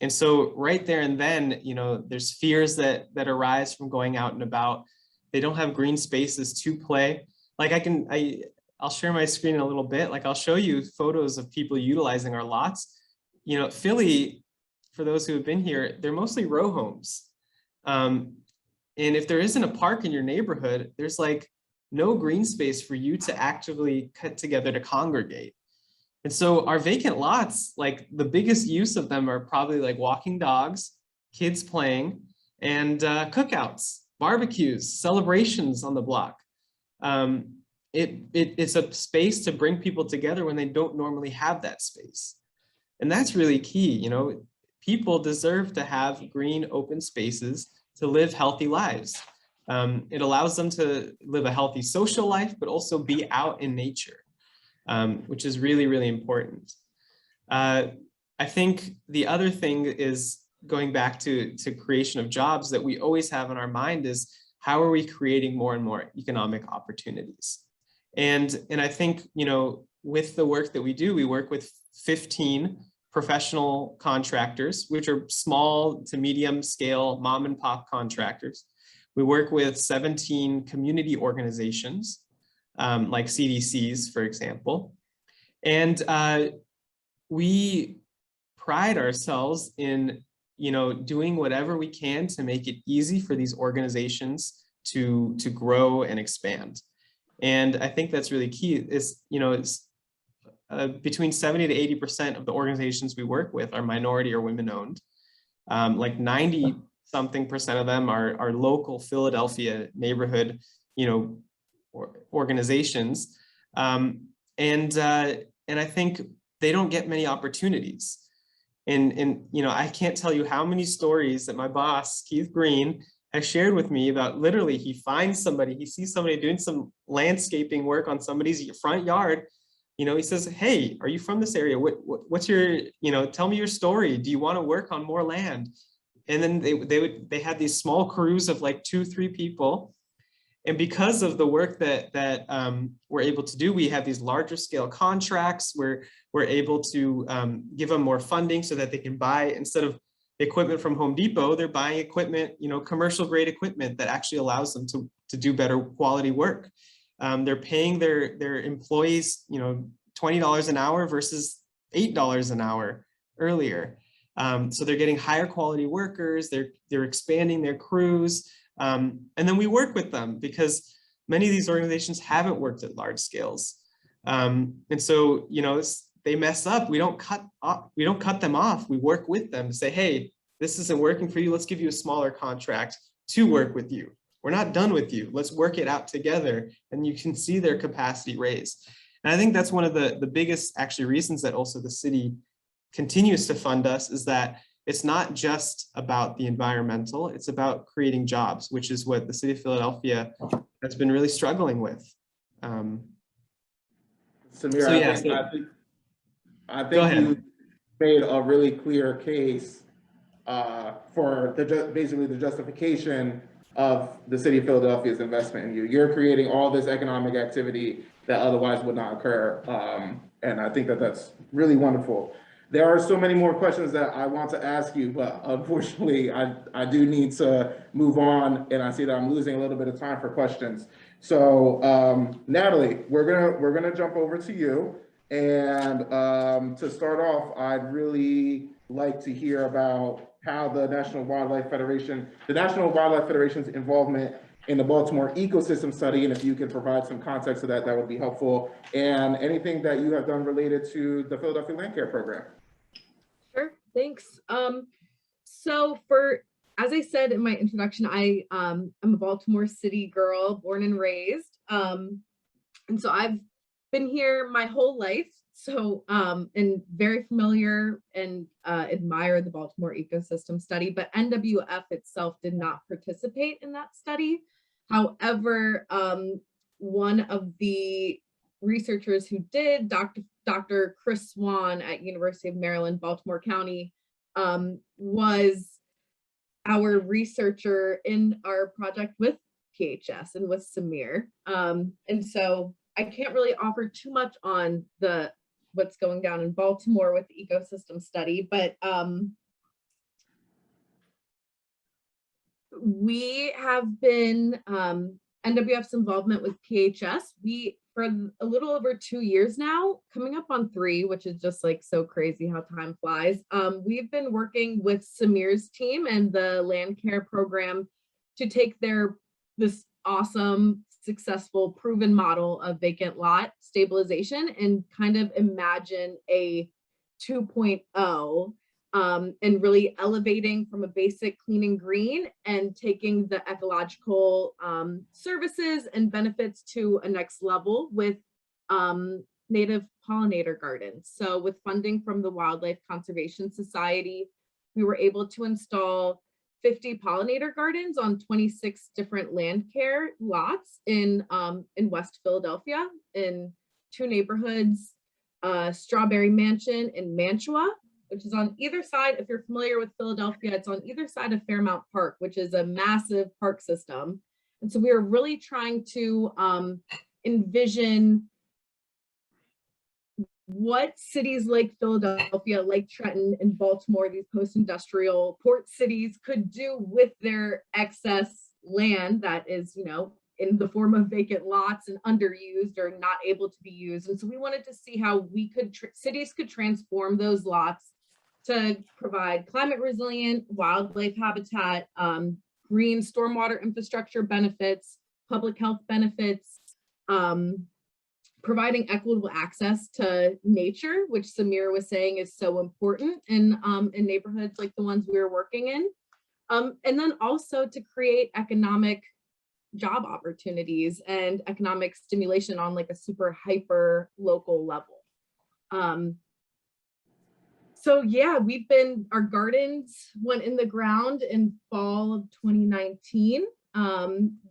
so right there and then, there's fears that arise from going out and about. They don't have green spaces to play. Like I'll share my screen in a little bit. Like I'll show you photos of people utilizing our lots. Philly, for those who have been here, they're mostly row homes. And if there isn't a park in your neighborhood, there's like no green space for you to actively cut together to congregate. And so our vacant lots, like the biggest use of them are probably like walking dogs, kids playing, and cookouts, barbecues, celebrations on the block. It's a space to bring people together when they don't normally have that space. And that's really key. People deserve to have green open spaces to live healthy lives. It allows them to live a healthy social life, but also be out in nature, which is really, really important. I think the other thing is going back to creation of jobs that we always have in our mind is how are we creating more and more economic opportunities? And I think, with the work that we do, we work with 15 professional contractors, which are small to medium scale mom and pop contractors. We work with 17 community organizations, like CDCs, for example. And we pride ourselves in, doing whatever we can to make it easy for these organizations to grow and expand. And I think that's really key. It's between 70 to 80% of the organizations we work with are minority or women owned. Like 90-something% of them are local Philadelphia neighborhood, organizations. And I think they don't get many opportunities. And I can't tell you how many stories that my boss, Keith Green, has shared with me about literally he finds somebody, he sees somebody doing some landscaping work on somebody's front yard. He says, hey, are you from this area? What's your, tell me your story. Do you want to work on more land? And then they had these small crews of like 2-3 people. And because of the work that we're able to do, we have these larger scale contracts where we're able to give them more funding so that they can buy, instead of equipment from Home Depot, they're buying equipment, commercial grade equipment that actually allows them to do better quality work. They're paying their employees, $20 an hour versus $8 an hour earlier. So they're getting higher quality workers, they're expanding their crews. And then we work with them because many of these organizations haven't worked at large scales. And so, they mess up, we don't cut them off. We work with them to say, hey, this isn't working for you. Let's give you a smaller contract to work with you. We're not done with you. Let's work it out together. And you can see their capacity raised. And I think that's one of the biggest actually reasons that also the city continues to fund us, is that it's not just about the environmental, it's about creating jobs, which is what the city of Philadelphia has been really struggling with. Samir, So, yeah, I think you made a really clear case for basically the justification of the city of Philadelphia's investment in you. You're creating all this economic activity that otherwise would not occur. And I think that's really wonderful. There are so many more questions that I want to ask you, but unfortunately, I do need to move on, and I see that I'm losing a little bit of time for questions. So Natalie, we're gonna jump over to you. And to start off, I'd really like to hear about how the National Wildlife Federation's involvement in the Baltimore ecosystem study, and if you could provide some context to that, that would be helpful. And anything that you have done related to the Philadelphia LandCare program. Sure, thanks. So as I said in my introduction, I'm a Baltimore City girl, born and raised. And so I've been here my whole life. So, and very familiar and admire the Baltimore ecosystem study, but NWF itself did not participate in that study. However, one of the researchers who did, Dr. Chris Swan at University of Maryland, Baltimore County, was our researcher in our project with PHS and with Samir. And so I can't really offer too much on what's going down in Baltimore with the ecosystem study, but we have been, NWF's involvement with PHS, for a little over 2 years now, coming up on 3, which is just like so crazy how time flies. We've been working with Samir's team and the LandCare program to take this awesome, successful, proven model of vacant lot stabilization and kind of imagine a 2.0 and really elevating from a basic clean and green and taking the ecological services and benefits to a next level with native pollinator gardens. So with funding from the Wildlife Conservation Society, we were able to install 50 pollinator gardens on 26 different LandCare lots in West Philadelphia in 2 neighborhoods, Strawberry Mansion and Mantua, which is on either side. If you're familiar with Philadelphia, it's on either side of Fairmount Park, which is a massive park system. And so we are really trying to envision what cities like Philadelphia, like Trenton and Baltimore, these post-industrial port cities, could do with their excess land that is, in the form of vacant lots and underused or not able to be used. And so we wanted to see how cities could transform those lots to provide climate resilient wildlife habitat, green stormwater infrastructure benefits, public health benefits, providing equitable access to nature, which Samir was saying is so important in neighborhoods like the ones we were working in. And then also to create economic job opportunities and economic stimulation on like a super hyper local level. So yeah, our gardens went in the ground in fall of 2019.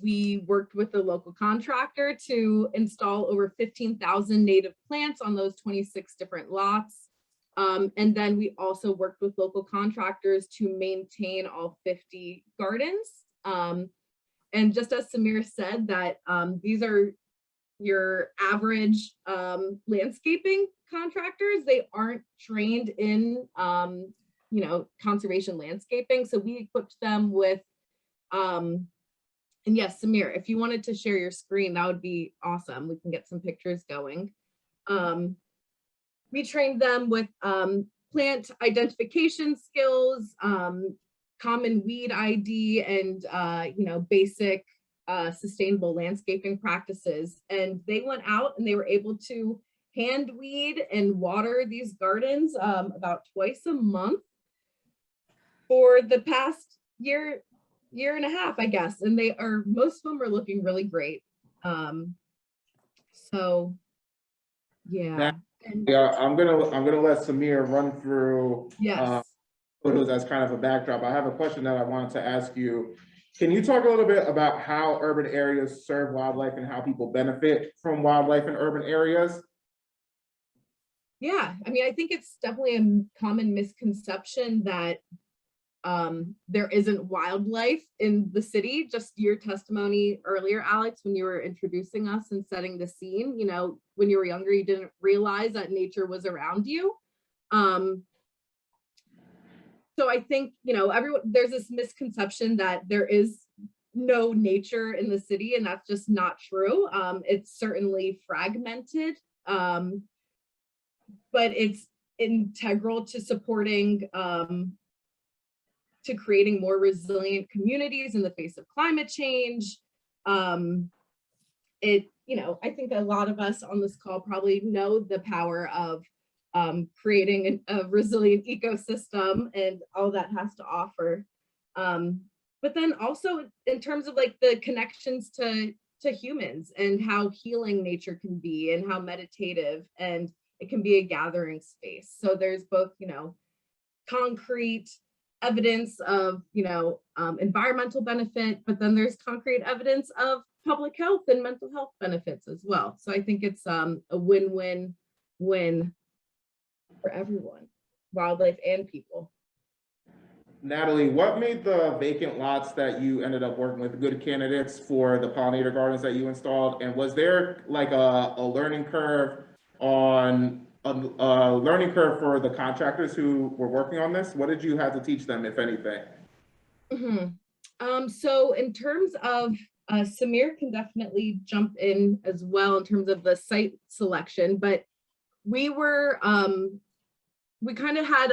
We worked with a local contractor to install over 15,000 native plants on those 26 different lots. And then we also worked with local contractors to maintain all 50 gardens. And just as Samir said, that these are your average landscaping contractors. They aren't trained in conservation landscaping. So we equipped them with and yes, Samir, if you wanted to share your screen, that would be awesome. We can get some pictures going. We trained them with plant identification skills, common weed ID, and basic sustainable landscaping practices. And they went out and they were able to hand weed and water these gardens about twice a month for the past year and a half, I guess. And most of them are looking really great. So yeah. I'm gonna let Samir run through Yes. photos as kind of a backdrop. I have a question that I wanted to ask you. Can you talk a little bit about how urban areas serve wildlife and how people benefit from wildlife in urban areas? Yeah, I mean, I think it's definitely a common misconception that there isn't wildlife in the city. Just your testimony earlier, Alex, when you were introducing us and setting the scene, when you were younger, you didn't realize that nature was around you. So I think, there's this misconception that there is no nature in the city, and that's just not true. It's certainly fragmented, but it's integral to supporting, to creating more resilient communities in the face of climate change. I think a lot of us on this call probably know the power of creating a resilient ecosystem and all that has to offer. But then also in terms of like the connections to humans and how healing nature can be and how meditative, and it can be a gathering space. So there's both, concrete evidence of, environmental benefit, but then there's concrete evidence of public health and mental health benefits as well. So I think it's a win-win-win for everyone, wildlife and people. Natalie, what made the vacant lots that you ended up working with good candidates for the pollinator gardens that you installed? And was there like a learning curve on a learning curve for the contractors who were working on this? What did you have to teach them, if anything? So in terms of Samir can definitely jump in as well in terms of the site selection, but we were we kind of had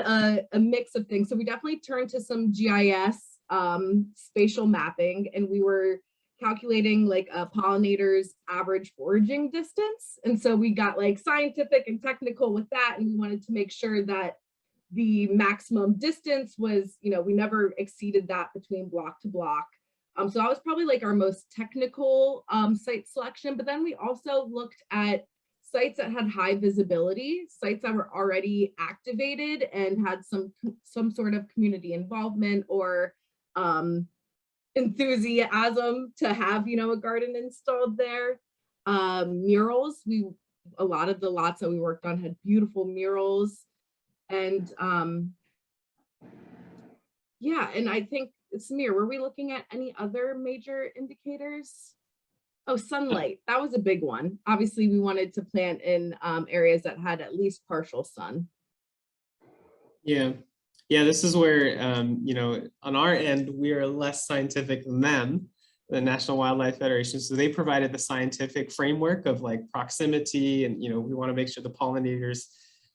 a mix of things. So we definitely turned to some GIS spatial mapping, and we were calculating like a pollinator's average foraging distance. And so we got like scientific and technical with that, and we wanted to make sure that the maximum distance was, we never exceeded that between block to block. So that was probably like our most technical site selection. But then we also looked at sites that had high visibility, sites that were already activated and had some sort of community involvement or enthusiasm to have, a garden installed there. Murals, a lot of the lots that we worked on had beautiful murals. And yeah, and I think, Samir, were we looking at any other major indicators? Oh, sunlight, that was a big one. Obviously, we wanted to plant in areas that had at least partial sun. Yeah, this is where, on our end, we are less scientific than them, the National Wildlife Federation. So they provided the scientific framework of like proximity, and, we want to make sure the pollinators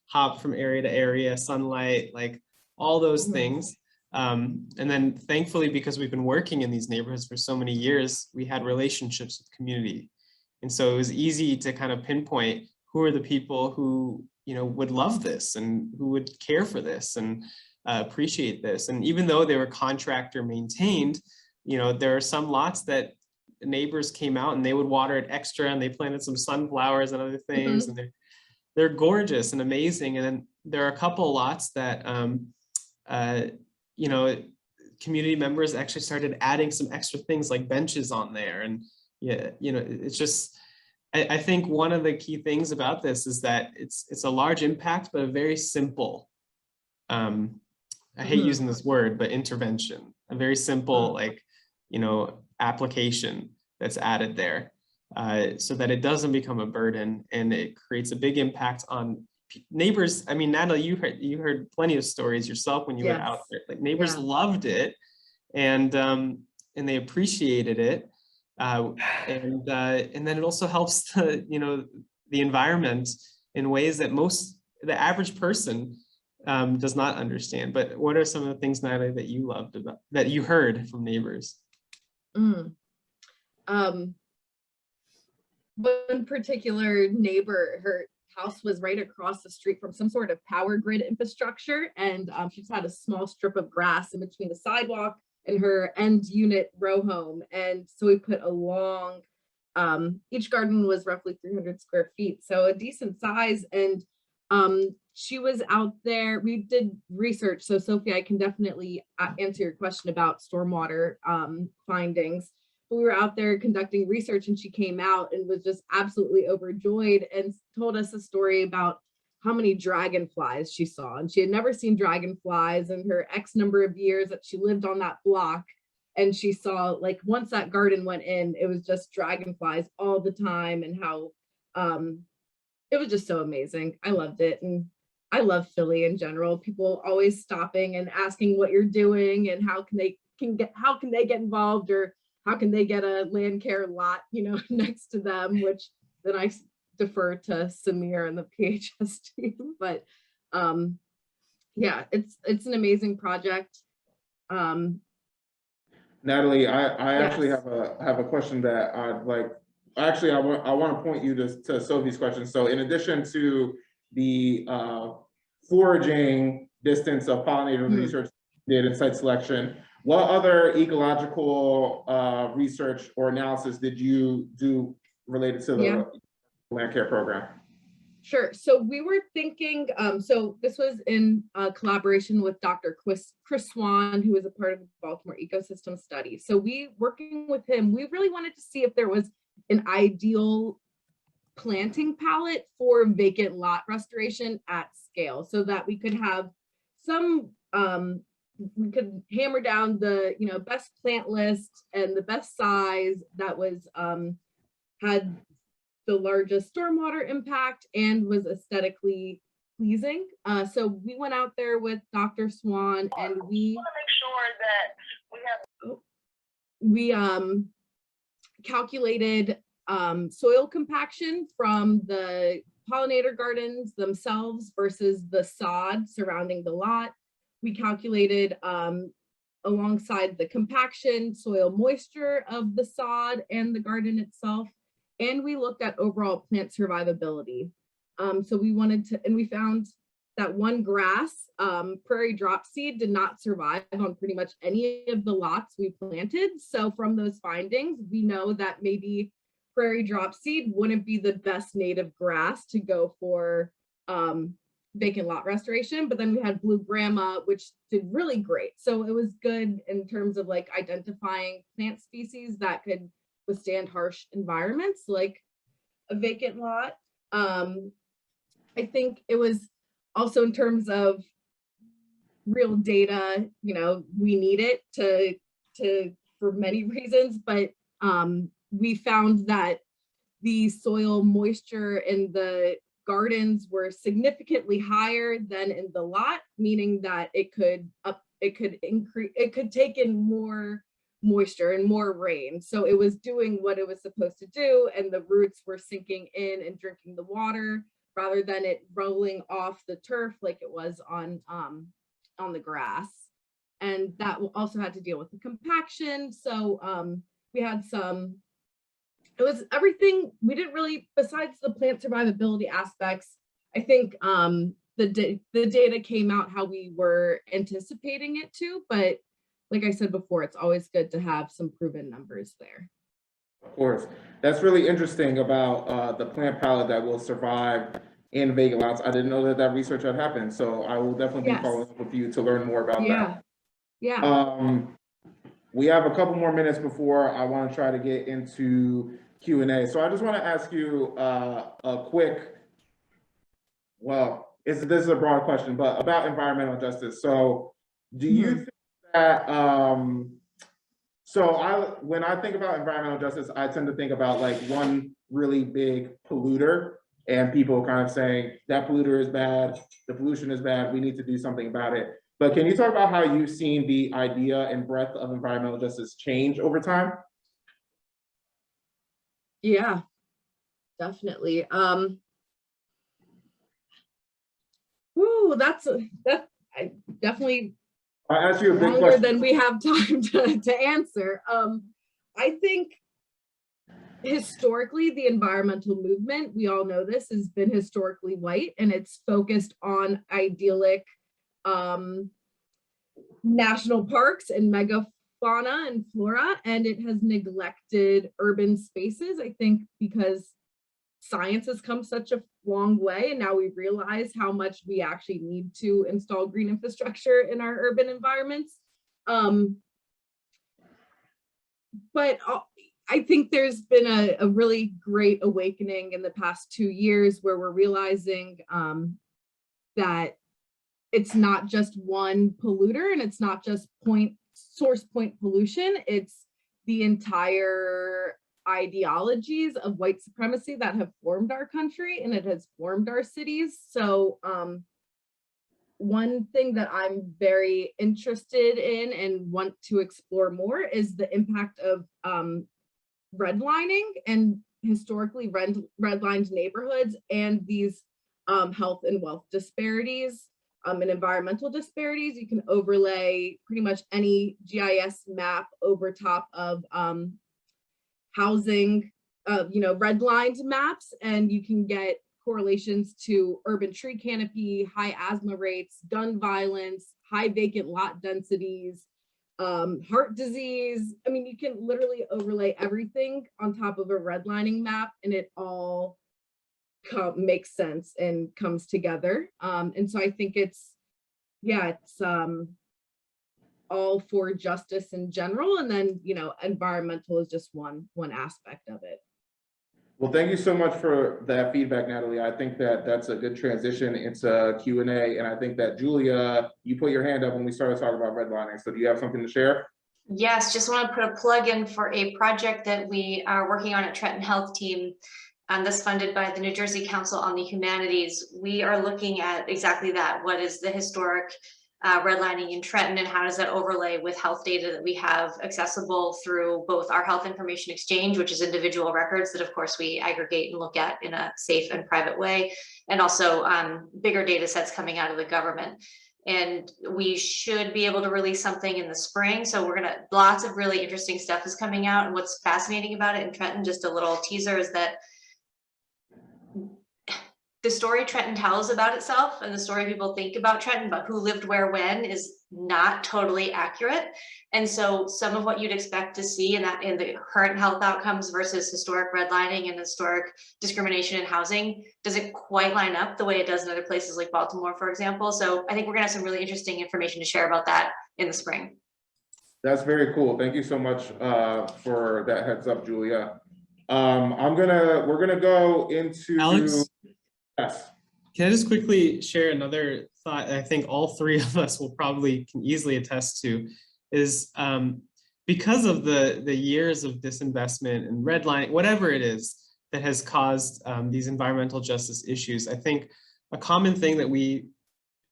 hop from area to area, sunlight, like all those things. And then thankfully, because we've been working in these neighborhoods for so many years, we had relationships with community. And so it was easy to kind of pinpoint who are the people who, would love this and who would care for this and appreciate this. And even though they were contractor maintained, there are some lots that neighbors came out and they would water it extra, and they planted some sunflowers and other things, and they're gorgeous and amazing. And then there are a couple lots that, community members actually started adding some extra things like benches on there. And it's just, I think one of the key things about this is that it's a large impact, but a very simple, I hate using this word, but intervention, a very simple, application that's added there, so that it doesn't become a burden, and it creates a big impact on neighbors. I mean, Natalie, you heard plenty of stories yourself when you went out there. Like neighbors loved it, and they appreciated it, and then it also helps the environment in ways that the average person does not understand. But what are some of the things, Natalie, that you loved about that you heard from neighbors? One particular neighbor, her house was right across the street from some sort of power grid infrastructure, and she just had a small strip of grass in between the sidewalk and her end unit row home. And so we put a long, each garden was roughly 300 square feet, so a decent size. And she was out there, we did research. So Sophie, I can definitely answer your question about stormwater findings. We were out there conducting research, and she came out and was just absolutely overjoyed and told us a story about how many dragonflies she saw. And she had never seen dragonflies in her X number of years that she lived on that block. And she saw, like, once that garden went in, it was just dragonflies all the time, and how it was just so amazing. I loved it. And I love Philly in general. People always stopping and asking what you're doing and how can they get involved, or how can they get a LandCare lot, next to them, which then I defer to Samir and the PHS team. But yeah, it's an amazing project. Natalie, I actually Yes. have a question that I'd like. Actually, I want to point you to Sophie's question. So in addition to the foraging distance of pollinator research data site selection, what other ecological research or analysis did you do related to the LandCare program? Sure. So we were thinking, so this was in collaboration with Dr. Chris Swan, who is a part of the Baltimore Ecosystem Study. So working with him, we really wanted to see if there was an ideal planting palette for vacant lot restoration at scale, so that we could have some, we could hammer down the best plant list and the best size that was had the largest stormwater impact and was aesthetically pleasing. So we went out there with Dr. Swan and we want to make sure that we calculated soil compaction from the pollinator gardens themselves versus the sod surrounding the lot. We calculated alongside the compaction, soil moisture of the sod and the garden itself. And we looked at overall plant survivability. So we wanted to, and we found that one grass, prairie dropseed, did not survive on pretty much any of the lots we planted. So from those findings, we know that maybe prairie dropseed wouldn't be the best native grass to go for vacant lot restoration. But then we had blue grama, which did really great. So it was good in terms of like identifying plant species that could withstand harsh environments like a vacant lot. I think it was also in terms of real data, we need it to for many reasons, but we found that the soil moisture in the gardens were significantly higher than in the lot, meaning that it could take in more moisture and more rain. So it was doing what it was supposed to do, and the roots were sinking in and drinking the water rather than it rolling off the turf like it was on the grass. And that also had to deal with the compaction. So we had it was everything. We didn't really, besides the plant survivability aspects, I think the data came out how we were anticipating it to, but like I said before, it's always good to have some proven numbers there. Of course. That's really interesting about the plant palette that will survive in vacant lots. I didn't know that research had happened, so I will definitely be following up with you to learn more about that. Yeah. We have a couple more minutes before I want to try to get into Q&A. So I just want to ask you a quick, this is a broad question, but about environmental justice. So do you think that, when I think about environmental justice, I tend to think about like one really big polluter and people kind of saying that polluter is bad, the pollution is bad, we need to do something about it. But can you talk about how you've seen the idea and breadth of environmental justice change over time? Yeah, definitely. I definitely I asked you a big longer question. than we have time to answer. I think historically, the environmental movement, we all know this, has been historically white, and it's focused on idyllic national parks and megafauna and flora, and it has neglected urban spaces, I think, because science has come such a long way, and now we realize how much we actually need to install green infrastructure in our urban environments. But I think there's been a really great awakening in the past 2 years where we're realizing that it's not just one polluter and it's not just source point pollution, it's the entire ideologies of white supremacy that have formed our country and it has formed our cities. So one thing that I'm very interested in and want to explore more is the impact of redlining and historically redlined neighborhoods and these health and wealth disparities and environmental disparities. You can overlay pretty much any GIS map over top of housing, redlined maps, and you can get correlations to urban tree canopy, high asthma rates, gun violence, high vacant lot densities, heart disease. I mean, you can literally overlay everything on top of a redlining map and it all makes sense and comes together. And so I think it's all for justice in general. And then, environmental is just one aspect of it. Well, thank you so much for that feedback, Natalie. I think that that's a good transition into Q&A. And I think that Julia, you put your hand up when we started talking about redlining. So do you have something to share? Yes, just want to put a plug in for a project that we are working on at Trenton Health Team. That's funded by the New Jersey Council on the Humanities. We are looking at exactly that. What is the historic redlining in Trenton, and how does that overlay with health data that we have accessible through both our health information exchange, which is individual records that of course we aggregate and look at in a safe and private way, and also bigger data sets coming out of the government. And we should be able to release something in the spring. So lots of really interesting stuff is coming out. And what's fascinating about it in Trenton, just a little teaser, is that the story Trenton tells about itself and the story people think about Trenton, but who lived where when, is not totally accurate. And so some of what you'd expect to see in the current health outcomes versus historic redlining and historic discrimination in housing doesn't quite line up the way it does in other places like Baltimore, for example. So I think we're gonna have some really interesting information to share about that in the spring. That's very cool. Thank you so much for that heads up, Julia. We're gonna go into Alex? Yes. Can I just quickly share another thought I think all three of us can easily attest to, is because of the years of disinvestment and redlining, whatever it is that has caused these environmental justice issues, I think a common thing that we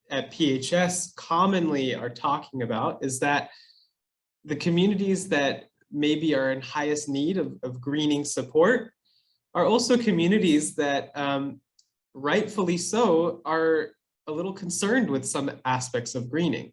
at PHS commonly are talking about is that the communities that maybe are in highest need of greening support are also communities that rightfully so are a little concerned with some aspects of greening.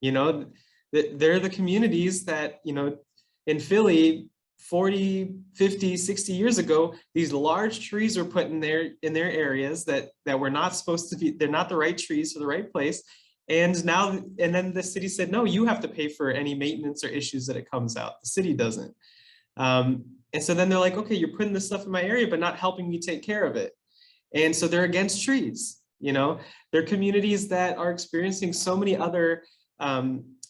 They're the communities that, in Philly 40, 50, 60 years ago, these large trees were put in their areas that were not supposed to be, they're not the right trees for the right place. And then the city said, no, you have to pay for any maintenance or issues that it comes out. The city doesn't. And so then they're like, okay, you're putting this stuff in my area, but not helping me take care of it. And so they're against trees. They're communities that are experiencing so many other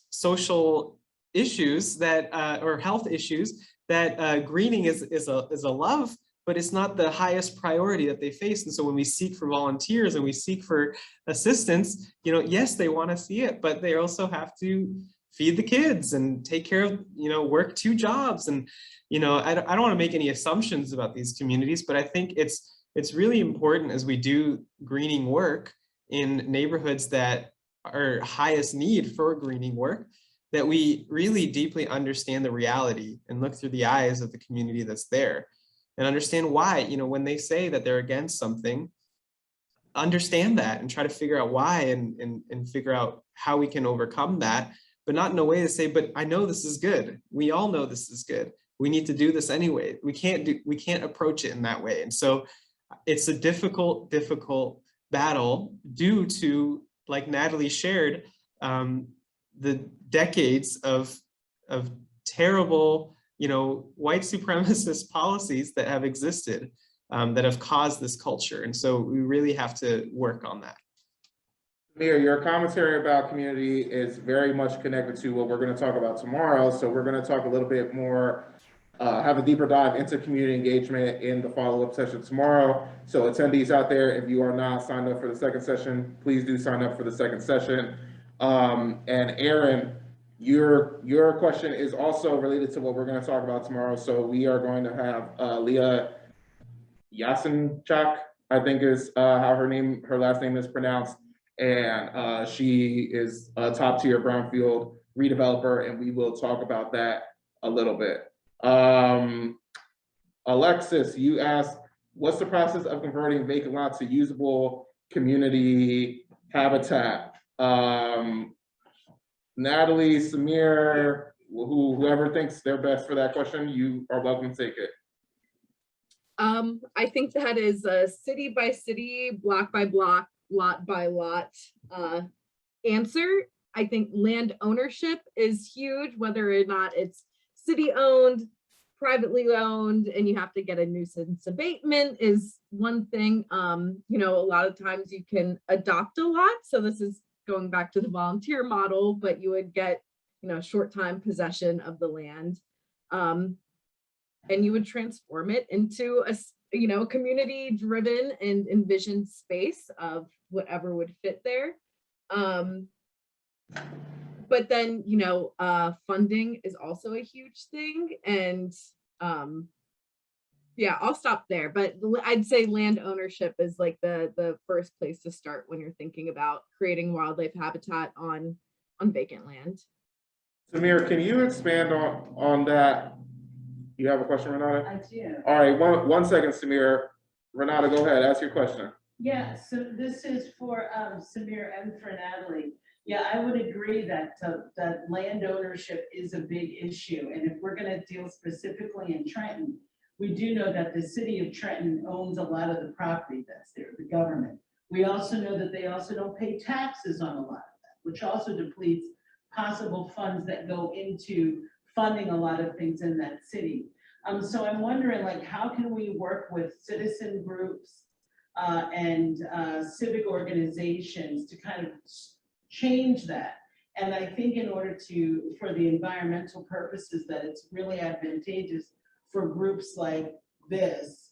social issues or health issues that greening is a love, but it's not the highest priority that they face. And so when we seek for volunteers and we seek for assistance, yes, they want to see it, but they also have to feed the kids and take care of, work 2 jobs. And, I don't want to make any assumptions about these communities, but I think it's really important as we do greening work in neighborhoods that are highest need for greening work, that we really deeply understand the reality and look through the eyes of the community that's there and understand why, when they say that they're against something, understand that and try to figure out why and figure out how we can overcome that, but not in a way to say, but I know this is good. We all know this is good. We need to do this anyway. We can't approach it in that way. And so it's a difficult battle due to, like Natalie shared, the decades of terrible, white supremacist policies that have existed that have caused this culture. And so we really have to work on that. Samir, your commentary about community is very much connected to what we're going to talk about tomorrow. So we're going to talk a little bit more, have a deeper dive into community engagement in the follow-up session tomorrow. So attendees out there, if you are not signed up for the second session, please do sign up for the second session. And Aaron, your question is also related to what we're going to talk about tomorrow. So we are going to have Leah Yasinchak, I think is how her last name is pronounced. And she is a top tier brownfield redeveloper, and we will talk about that a little bit. Alexis, you asked, what's the process of converting vacant lots to usable community habitat? Natalie, Samir, whoever thinks they're best for that question, you are welcome to take it. I think that is a city by city, block by block, lot by lot answer. I think land ownership is huge, whether or not it's city owned, privately owned, and you have to get a nuisance abatement is one thing. You know, a lot of times you can adopt a lot. So this is going back to the volunteer model, but you would get, you know, short time possession of the land. And you would transform it into a, you know, community driven and envisioned space of whatever would fit there. But then, you know, funding is also a huge thing. And yeah, I'll stop there. But I'd say land ownership is like the first place to start when you're thinking about creating wildlife habitat on vacant land. Samir, can you expand on that? You have a question, Renata? I do. All right, one second, Samir. Renata, go ahead, ask your question. Yeah, so this is for Samir and for Natalie. Yeah, I would agree that that land ownership is a big issue. And if we're gonna deal specifically in Trenton, we do know that the city of Trenton owns a lot of the property that's there, the government. We also know that they also don't pay taxes on a lot of that, which also depletes possible funds that go into funding a lot of things in that city. So I'm wondering, like, how can we work with citizen groups and civic organizations to kind of change that? And I think in order to, for the environmental purposes, that it's really advantageous for groups like this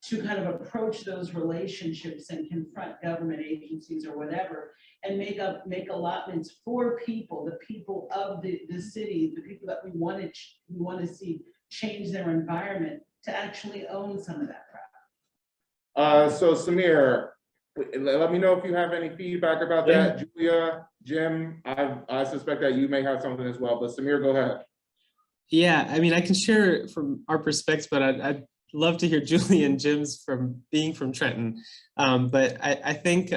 to kind of approach those relationships and confront government agencies or whatever, and make allotments for people, the people of the city, the people that we want to see change their environment, to actually own some of that property. So Samir, let me know if you have any feedback about that. Julia, Jim, I suspect that you may have something as well, but Samir, go ahead. Yeah, I mean, I can share from our perspective, but I'd love to hear Julie and Jim's from being from Trenton. But I think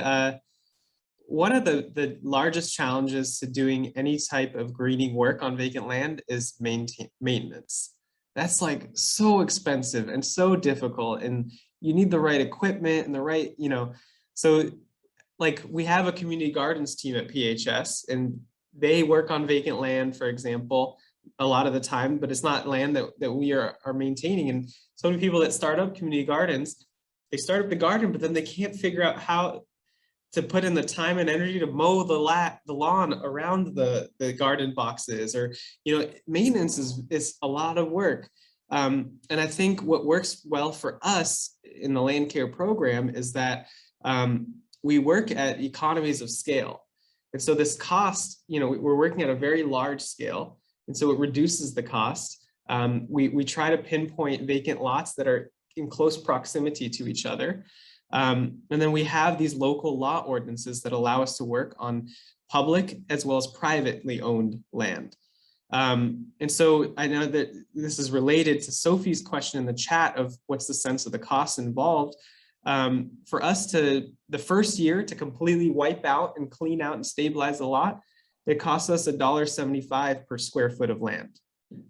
one of the largest challenges to doing any type of greening work on vacant land is maintenance. That's like so expensive and so difficult, and you need the right equipment and the right, you know, so like we have a community gardens team at PHS, and they work on vacant land, for example, a lot of the time, but it's not land that we are maintaining. And so many people that start up community gardens, they start up the garden, but then they can't figure out how to put in the time and energy to mow the lawn around the garden boxes, or, you know, maintenance is a lot of work. And I think what works well for us in the LandCare program is that we work at economies of scale. And so this cost, you know, we're working at a very large scale, and so it reduces the cost. We try to pinpoint vacant lots that are in close proximity to each other. And then we have these local law ordinances that allow us to work on public as well as privately owned land. And so I know that this is related to Sophie's question in the chat of what's the sense of the costs involved. For us to, the first year, to completely wipe out and clean out and stabilize a lot, it costs us $1.75 per square foot of land.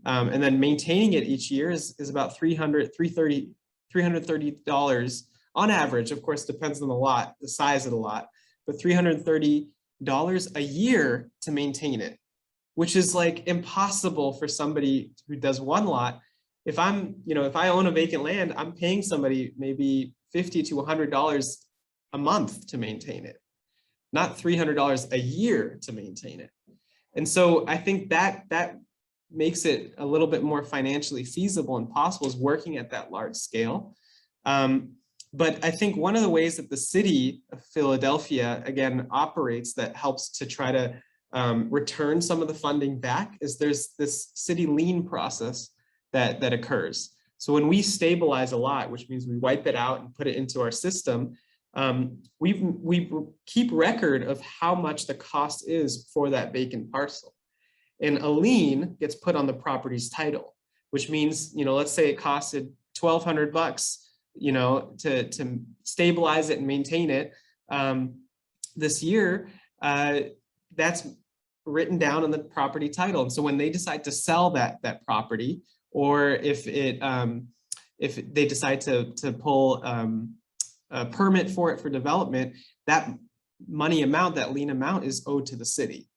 And then maintaining it each year is about $330 on average. Of course, depends on the lot, the size of the lot, but $330 a year to maintain it, which is like impossible for somebody who does one lot. If I'm, you know, if I own a vacant land, I'm paying somebody maybe $50 to $100 a month to maintain it, not $300 a year to maintain it. And so I think that makes it a little bit more financially feasible and possible, is working at that large scale. But I think one of the ways that the city of Philadelphia, again, operates that helps to try to return some of the funding back is there's this city lien process that occurs. So when we stabilize a lot, which means we wipe it out and put it into our system, we keep record of how much the cost is for that vacant parcel. And a lien gets put on the property's title, which means, let's say it costed $1,200, to stabilize it and maintain it this year. That's written down in the property title. And so when they decide to sell that property, or if they decide to pull a permit for development, that money amount, that lien amount, is owed to the city.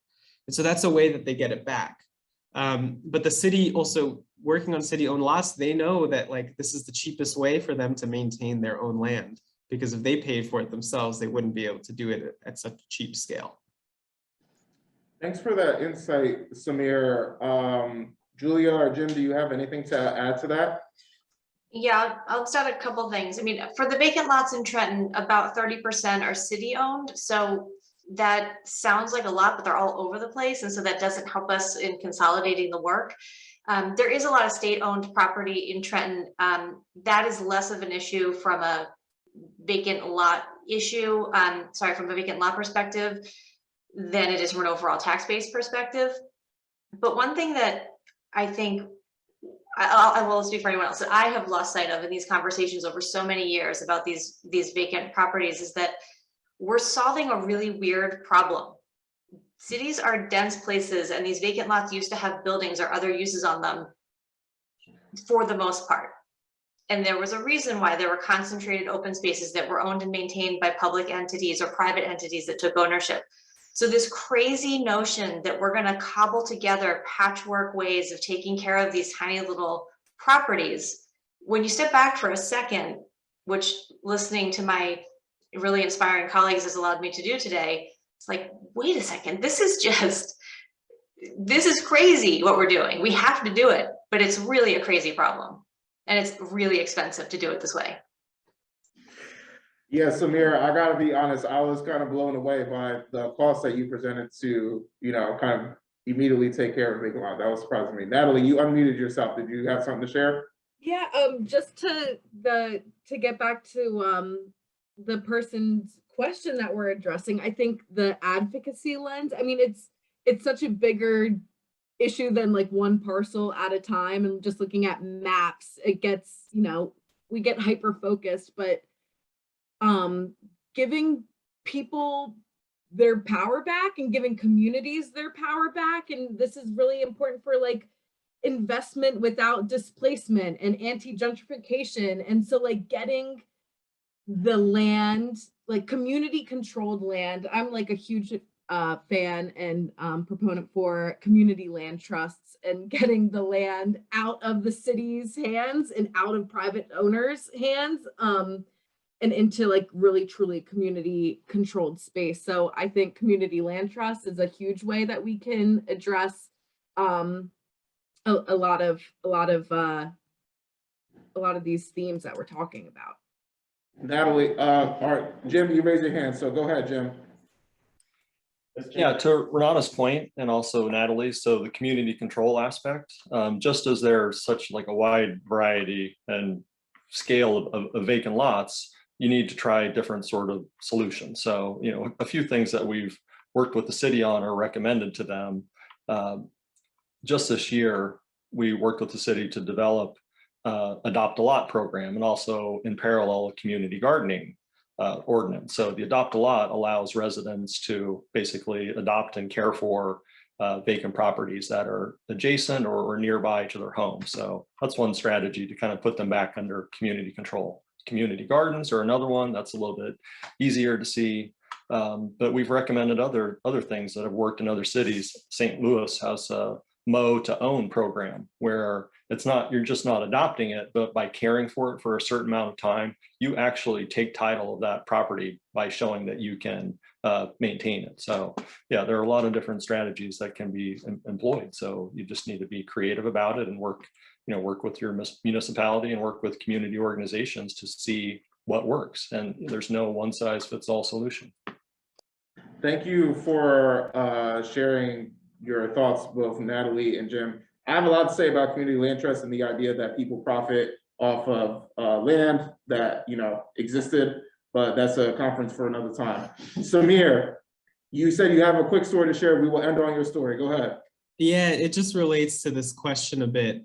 And so that's a way that they get it back. But the city also, working on city-owned lots, they know that this is the cheapest way for them to maintain their own land, because if they paid for it themselves, they wouldn't be able to do it at such a cheap scale. Thanks for that insight, Samir. Julia or Jim, do you have anything to add to that? Yeah, I'll just add a couple things. I mean, for the vacant lots in Trenton, about 30% are city-owned. So that sounds like a lot, but they're all over the place. And so that doesn't help us in consolidating the work. There is a lot of state-owned property in Trenton. That is less of an issue from a vacant lot issue, from a vacant lot perspective, than it is from an overall tax base perspective. But one thing that I think, I will speak for anyone else, that I have lost sight of in these conversations over so many years about these vacant properties, is that we're solving a really weird problem. Cities are dense places, and these vacant lots used to have buildings or other uses on them for the most part. And there was a reason why there were concentrated open spaces that were owned and maintained by public entities or private entities that took ownership. So this crazy notion that we're going to cobble together patchwork ways of taking care of these tiny little properties, when you step back for a second, which listening to my really inspiring colleagues has allowed me to do today, it's like, wait a second, this is crazy what we're doing. We have to do it, but it's really a crazy problem. And it's really expensive to do it this way. Yeah, Samir, I gotta be honest, I was kind of blown away by the cost that you presented to, kind of immediately take care of vacant lot. That was surprising me. Natalie, you unmuted yourself. Did you have something to share? Yeah, just to get back to the person's question that we're addressing, I think the advocacy lens, I mean, it's such a bigger issue than one parcel at a time, and just looking at maps, it gets, we get hyper focused, but giving people their power back and giving communities their power back, and this is really important for investment without displacement and anti-gentrification. And so getting the land, community controlled land, I'm a huge fan and proponent for community land trusts, and getting the land out of the city's hands and out of private owners' hands, and into really truly community controlled space. So I think community land trust is a huge way that we can address a lot of these themes that we're talking about. Natalie, all right, Jim, you raised your hand, so go ahead, Jim. Yeah, to Renata's point, and also Natalie, so the community control aspect, just as there's such a wide variety and scale of vacant lots, you need to try different sort of solutions. So, a few things that we've worked with the city on or recommended to them. Just this year, we worked with the city to develop Adopt a Lot program, and also in parallel, a community gardening ordinance. So the Adopt a Lot allows residents to basically adopt and care for vacant properties that are adjacent or nearby to their home. So that's one strategy to kind of put them back under community control. Community gardens are another one that's a little bit easier to see. But we've recommended other things that have worked in other cities. St. Louis has a mow to own program where you're just not adopting it, but by caring for it for a certain amount of time, you actually take title of that property by showing that you can maintain it. So yeah, there are a lot of different strategies that can be employed. So you just need to be creative about it and work with your municipality and work with community organizations to see what works. And there's no one size fits all solution. Thank you for sharing your thoughts, both Natalie and Jim. I have a lot to say about community land trust and the idea that people profit off of land that existed but that's a conference for another time. Samir, you said you have a quick story to share. We will end on your story. Go ahead. Yeah, it just relates to this question a bit.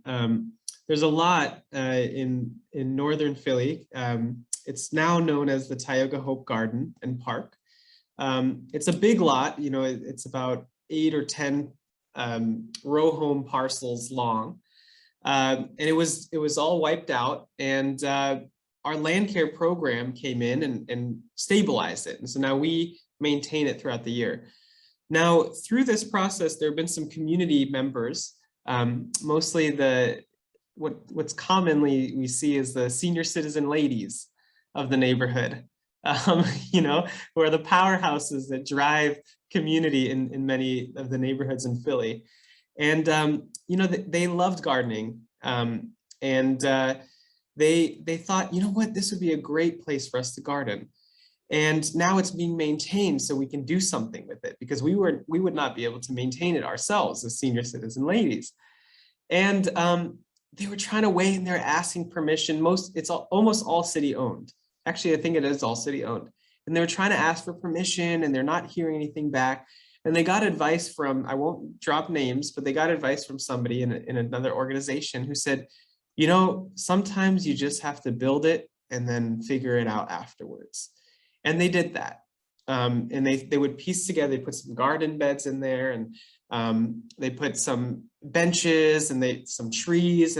There's a lot in northern Philly. It's now known as the Tioga Hope Garden and Park. It's a big lot, you know, it's about 8 or 10 row home parcels long. And it was all wiped out, and our LandCare program came in and stabilized it. And so now we maintain it throughout the year. Now, through this process, there have been some community members, mostly what's commonly we see is the senior citizen ladies of the neighborhood, you know, who are the powerhouses that drive community in many of the neighborhoods in Philly. And, you know, they loved gardening, and they thought, you know what, this would be a great place for us to garden. And now it's being maintained so we can do something with it, because we would not be able to maintain it ourselves as senior citizen ladies. And they were trying to weigh in there, asking permission. It's almost all city owned. Actually, I think it is all city owned. And they were trying to ask for permission, and they're not hearing anything back. And they got advice from, I won't drop names, but they got advice from somebody in another organization who said, you know, sometimes you just have to build it and then figure it out afterwards. And they did that. And they would piece together, they put some garden beds in there, and they put some benches and some trees,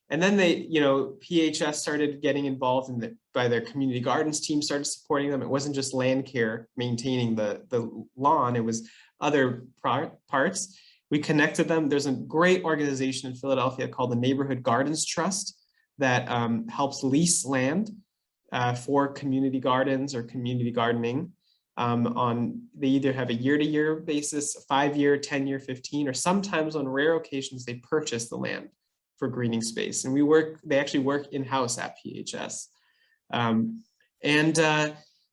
and then they, you know, PHS started getting involved by their community gardens team, started supporting them. It wasn't just LandCare maintaining the lawn, it was other parts. We connected them. There's a great organization in Philadelphia called the Neighborhood Gardens Trust that helps lease land for community gardens or community gardening. They either have a year-to-year basis, a 5-year, 10-year, 15, or sometimes on rare occasions they purchase the land for greening space. And they actually work in-house at PHS. And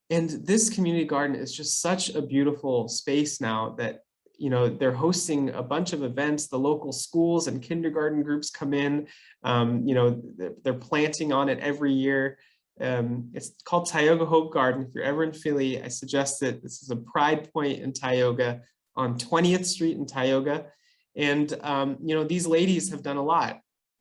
this community garden is just such a beautiful space now that, you know, they're hosting a bunch of events. The local schools and kindergarten groups come in, you know, they're planting on it every year. It's called Tioga Hope Garden. If you're ever in Philly, I suggest it. This is a pride point in Tioga on 20th Street in Tioga. And, you know, these ladies have done a lot.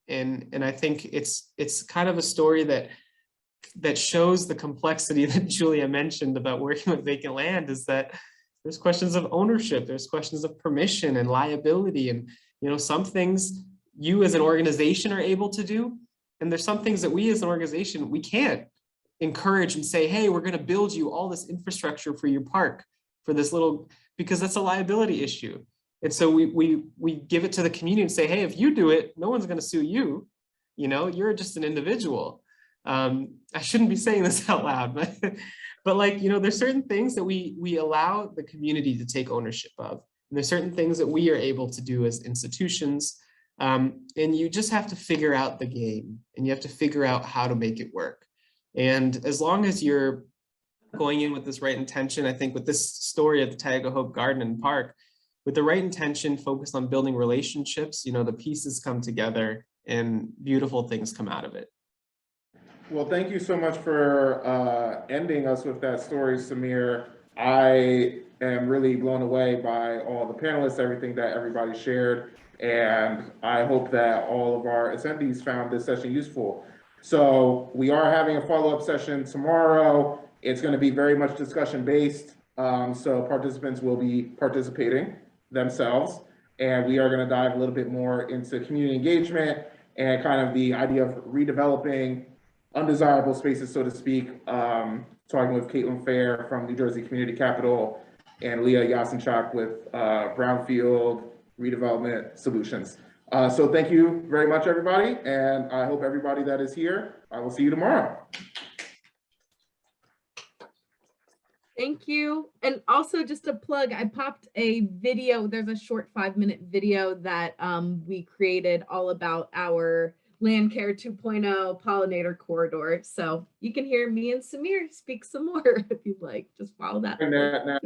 And I think it's kind of a story that shows the complexity that Julia mentioned about working with vacant land, is that there's questions of ownership, there's questions of permission and liability. And, you know, some things you as an organization are able to do, and there's some things that we as an organization, we can't encourage and say, hey, we're going to build you all this infrastructure for your park, for this little, because that's a liability issue. And so we give it to the community and say, hey, if you do it, no one's going to sue you. You know, you're just an individual. I shouldn't be saying this out loud, but like, you know, there's certain things that we allow the community to take ownership of. And there's certain things that we are able to do as institutions. And you just have to figure out the game, and you have to figure out how to make it work. And as long as you're going in with this right intention, I think with this story at the Tioga Hope Garden and Park, with the right intention, focused on building relationships, you know, the pieces come together and beautiful things come out of it. Well, thank you so much for ending us with that story, Samir. I am really blown away by all the panelists, everything that everybody shared, and I hope that all of our attendees found this session useful. So we are having a follow-up session tomorrow. It's going to be very much discussion-based, so participants will be participating themselves, and we are going to dive a little bit more into community engagement and kind of the idea of redeveloping undesirable spaces, so to speak, talking with Caitlin Fair from New Jersey Community Capital and Leah Yasinchak with Brownfield Redevelopment Solutions. So thank you very much, everybody, and I hope everybody that is here, I will see you tomorrow. Thank you. And also just a plug, I popped a video. There's a short 5-minute video that we created all about our LandCare 2.0 pollinator corridor. So you can hear me and Samir speak some more if you'd like. Just follow that.